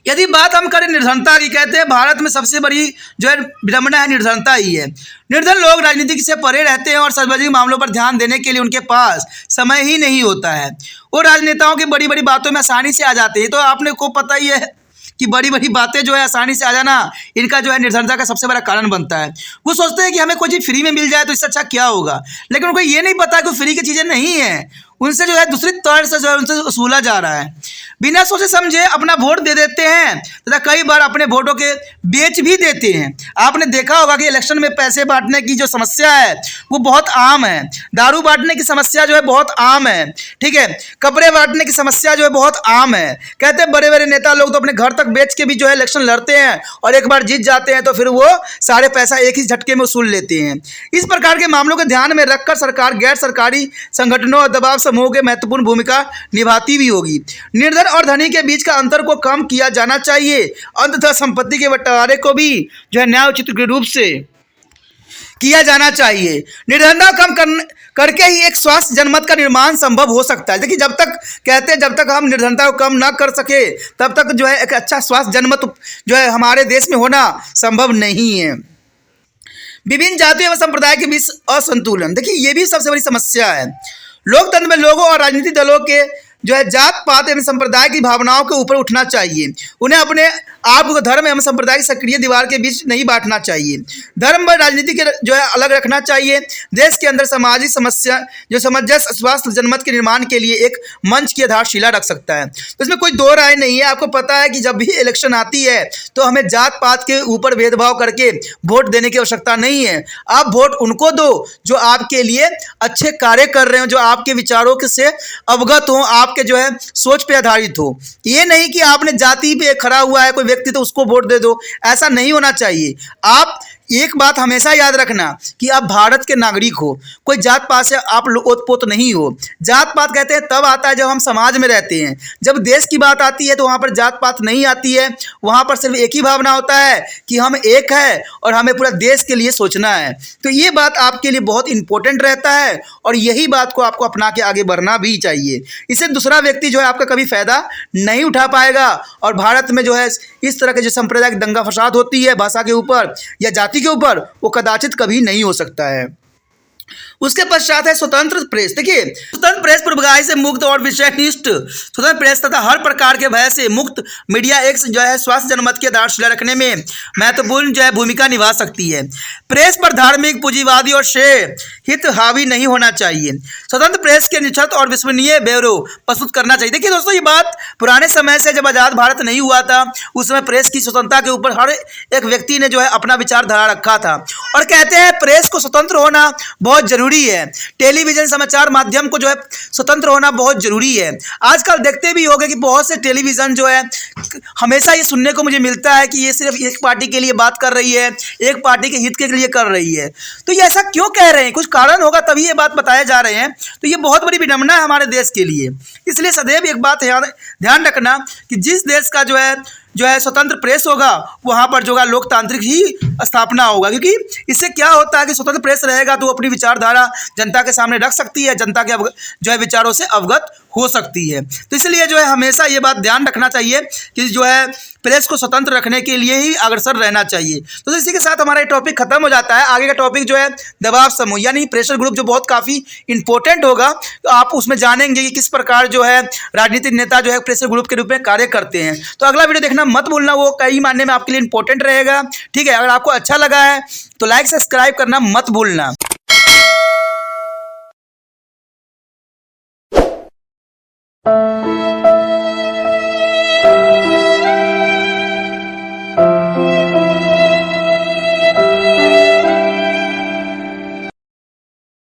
यदि बात हम करें निर्धनता की, कहते हैं भारत में सबसे बड़ी जो है विडंबना है निर्धनता ही है। निर्धन लोग राजनीति से परे रहते हैं और सार्वजनिक मामलों पर ध्यान देने के लिए उनके पास समय ही नहीं होता है। वो राजनेताओं की बड़ी बड़ी बातों में आसानी से आ जाते हैं। तो आपने को पता ही है कि बड़ी बड़ी बातें जो है आसानी से आ जाना इनका जो है निर्धनता का सबसे बड़ा कारण बनता है। वो सोचते हैं कि हमें कोई चीज़ फ्री में मिल जाए तो इससे अच्छा क्या होगा, लेकिन उनको ये नहीं पता कि फ्री की चीज़ें नहीं है, उनसे जो है दूसरी तौर से जो है उनसे वसूला जा रहा है। बिना सोचे समझे अपना वोट दे देते हैं तथा कई बार अपने वोटों के बेच भी देते हैं। आपने देखा होगा कि इलेक्शन में पैसे बांटने की जो समस्या है वो बहुत आम है, दारू बांटने की समस्या जो है बहुत आम है, ठीक है, कपड़े बांटने की समस्या जो है बहुत आम है। कहते हैं बड़े बड़े नेता लोग तो अपने घर तक बेच के भी जो है इलेक्शन लड़ते हैं और एक बार जीत जाते हैं तो फिर वो सारे पैसा एक ही झटके में वसूल लेते हैं। इस प्रकार के मामलों को ध्यान में रखकर सरकार गैर सरकारी संगठनों और दबाव समूह के महत्वपूर्ण भूमिका निभाती भी होगी। निर्धन और धनी के बीच का अंतर को कम किया जाना चाहिए। अंततः संपत्ति के बंटवारे को भी जो है न्याय उचित रूप से किया जाना चाहिए। निर्धनता कम करके ही एक स्वस्थ जनमत का निर्माण संभव हो सकता है। देखिए, जब तक कहते हैं, जब तक हम निर्धनता को कम ना कर सके तब तक जो है एक अच्छा स्वास्थ्य जनमत जो है हमारे देश में होना संभव नहीं है। विभिन्न जातियों एवं संप्रदाय के बीच असंतुलन, देखिए ये भी सबसे बड़ी समस्या है। लोकतंत्र में लोगों और राजनीतिक दलों के जो है जात पात एवं संप्रदाय की भावनाओं के ऊपर उठना चाहिए। उन्हें अपने आप को धर्म एवं संप्रदाय की सक्रिय दीवार के बीच नहीं बांटना चाहिए। धर्म व राजनीति के जो है अलग रखना चाहिए। देश के अंदर सामाजिक समस्या जो सामंजस्य स्वास्थ्य जनमत के निर्माण के लिए एक मंच की आधारशिला रख सकता है। तो इसमें कोई दो राय नहीं है। आपको पता है कि जब भी इलेक्शन आती है तो हमें जात पात के ऊपर भेदभाव करके वोट देने की आवश्यकता नहीं है। आप वोट उनको दो जो आपके लिए अच्छे कार्य कर रहे हो, जो आपके विचारों से अवगत हो, आपके जो है सोच पे आधारित हो। ये नहीं कि आपने जाति पे खड़ा हुआ है कोई व्यक्ति तो उसको वोट दे दो, ऐसा नहीं होना चाहिए। आप एक बात हमेशा याद रखना कि आप भारत के नागरिक हो, कोई जात पात से आप ओतपोत नहीं हो। जात पात कहते हैं तब आता है जब हम समाज में रहते हैं। जब देश की बात आती है तो वहाँ पर जात पात नहीं आती है, वहाँ पर सिर्फ एक ही भावना होता है कि हम एक है और हमें पूरा देश के लिए सोचना है। तो ये बात आपके लिए बहुत इंपॉर्टेंट रहता है और यही बात को आपको अपना के आगे बढ़ना भी चाहिए। इससे दूसरा व्यक्ति जो है आपका कभी फायदा नहीं उठा पाएगा और भारत में जो है इस तरह के जो सांप्रदायिक दंगा फसाद होती है भाषा के ऊपर या जाति के ऊपर, वो कदाचित कभी नहीं हो सकता है। उसके पश्चात है स्वतंत्र प्रेस। देखिए, स्वतंत्र प्रेस पूर्वाग्रह से मुक्त और विषयनिष्ठ स्वतंत्र प्रेस तथा हर प्रकार के भय से मुक्त मीडिया एक जो है स्वास्थ्य जनमत की आधारशिला रखने में महत्वपूर्ण जो है भूमिका निभा सकती है। प्रेस पर धार्मिक, पूंजीवादी और शेयर हित हावी नहीं होना चाहिए। स्वतंत्र प्रेस के निष्पक्ष और विश्वसनीय ब्यूरो प्रस्तुत करना चाहिए। देखिए दोस्तों, ये बात पुराने समय से, जब आज़ाद भारत नहीं हुआ था उस समय प्रेस की स्वतंत्रता के ऊपर हर एक व्यक्ति ने जो है अपना विचारधारा रखा था और कहते हैं प्रेस को स्वतंत्र होना बहुत जरूरी है। टेलीविजन समाचार माध्यम को जो है स्वतंत्र होना बहुत जरूरी है। आजकल देखते भी होंगे कि बहुत से टेलीविजन जो है हमेशा ये सुनने को मुझे मिलता है कि ये सिर्फ एक पार्टी के लिए बात कर रही है, एक पार्टी के हित के लिए कर रही है। तो ये ऐसा क्यों कह रहे हैं? कुछ कारण होगा तभी ये बात बताए जा रहे हैं। तो ये बहुत बड़ी विडंबना है हमारे देश के लिए। इसलिए सदैव एक बात ध्यान रखना कि जिस देश का जो है स्वतंत्र प्रेस होगा वहाँ पर जो है लोकतांत्रिक ही स्थापना होगा, क्योंकि इससे क्या होता है कि स्वतंत्र प्रेस रहेगा तो अपनी विचारधारा जनता के सामने रख सकती है, जनता के जो है विचारों से अवगत हो सकती है। तो इसलिए जो है हमेशा ये बात ध्यान रखना चाहिए कि जो है प्रेस को स्वतंत्र रखने के लिए ही अग्रसर रहना चाहिए। तो इसी के साथ हमारा ये टॉपिक खत्म हो जाता है। आगे का टॉपिक जो है दबाव समूह यानी प्रेशर ग्रुप, जो बहुत काफ़ी इंपॉर्टेंट होगा। तो आप उसमें जानेंगे कि किस प्रकार जो है राजनीतिक नेता जो है प्रेशर ग्रुप के रूप में कार्य करते हैं। तो अगला वीडियो देखना मत भूलना, वो कई मायने में आपके लिए इंपॉर्टेंट रहेगा। ठीक है, अगर आपको अच्छा लगा है तो लाइक सब्सक्राइब करना मत भूलना।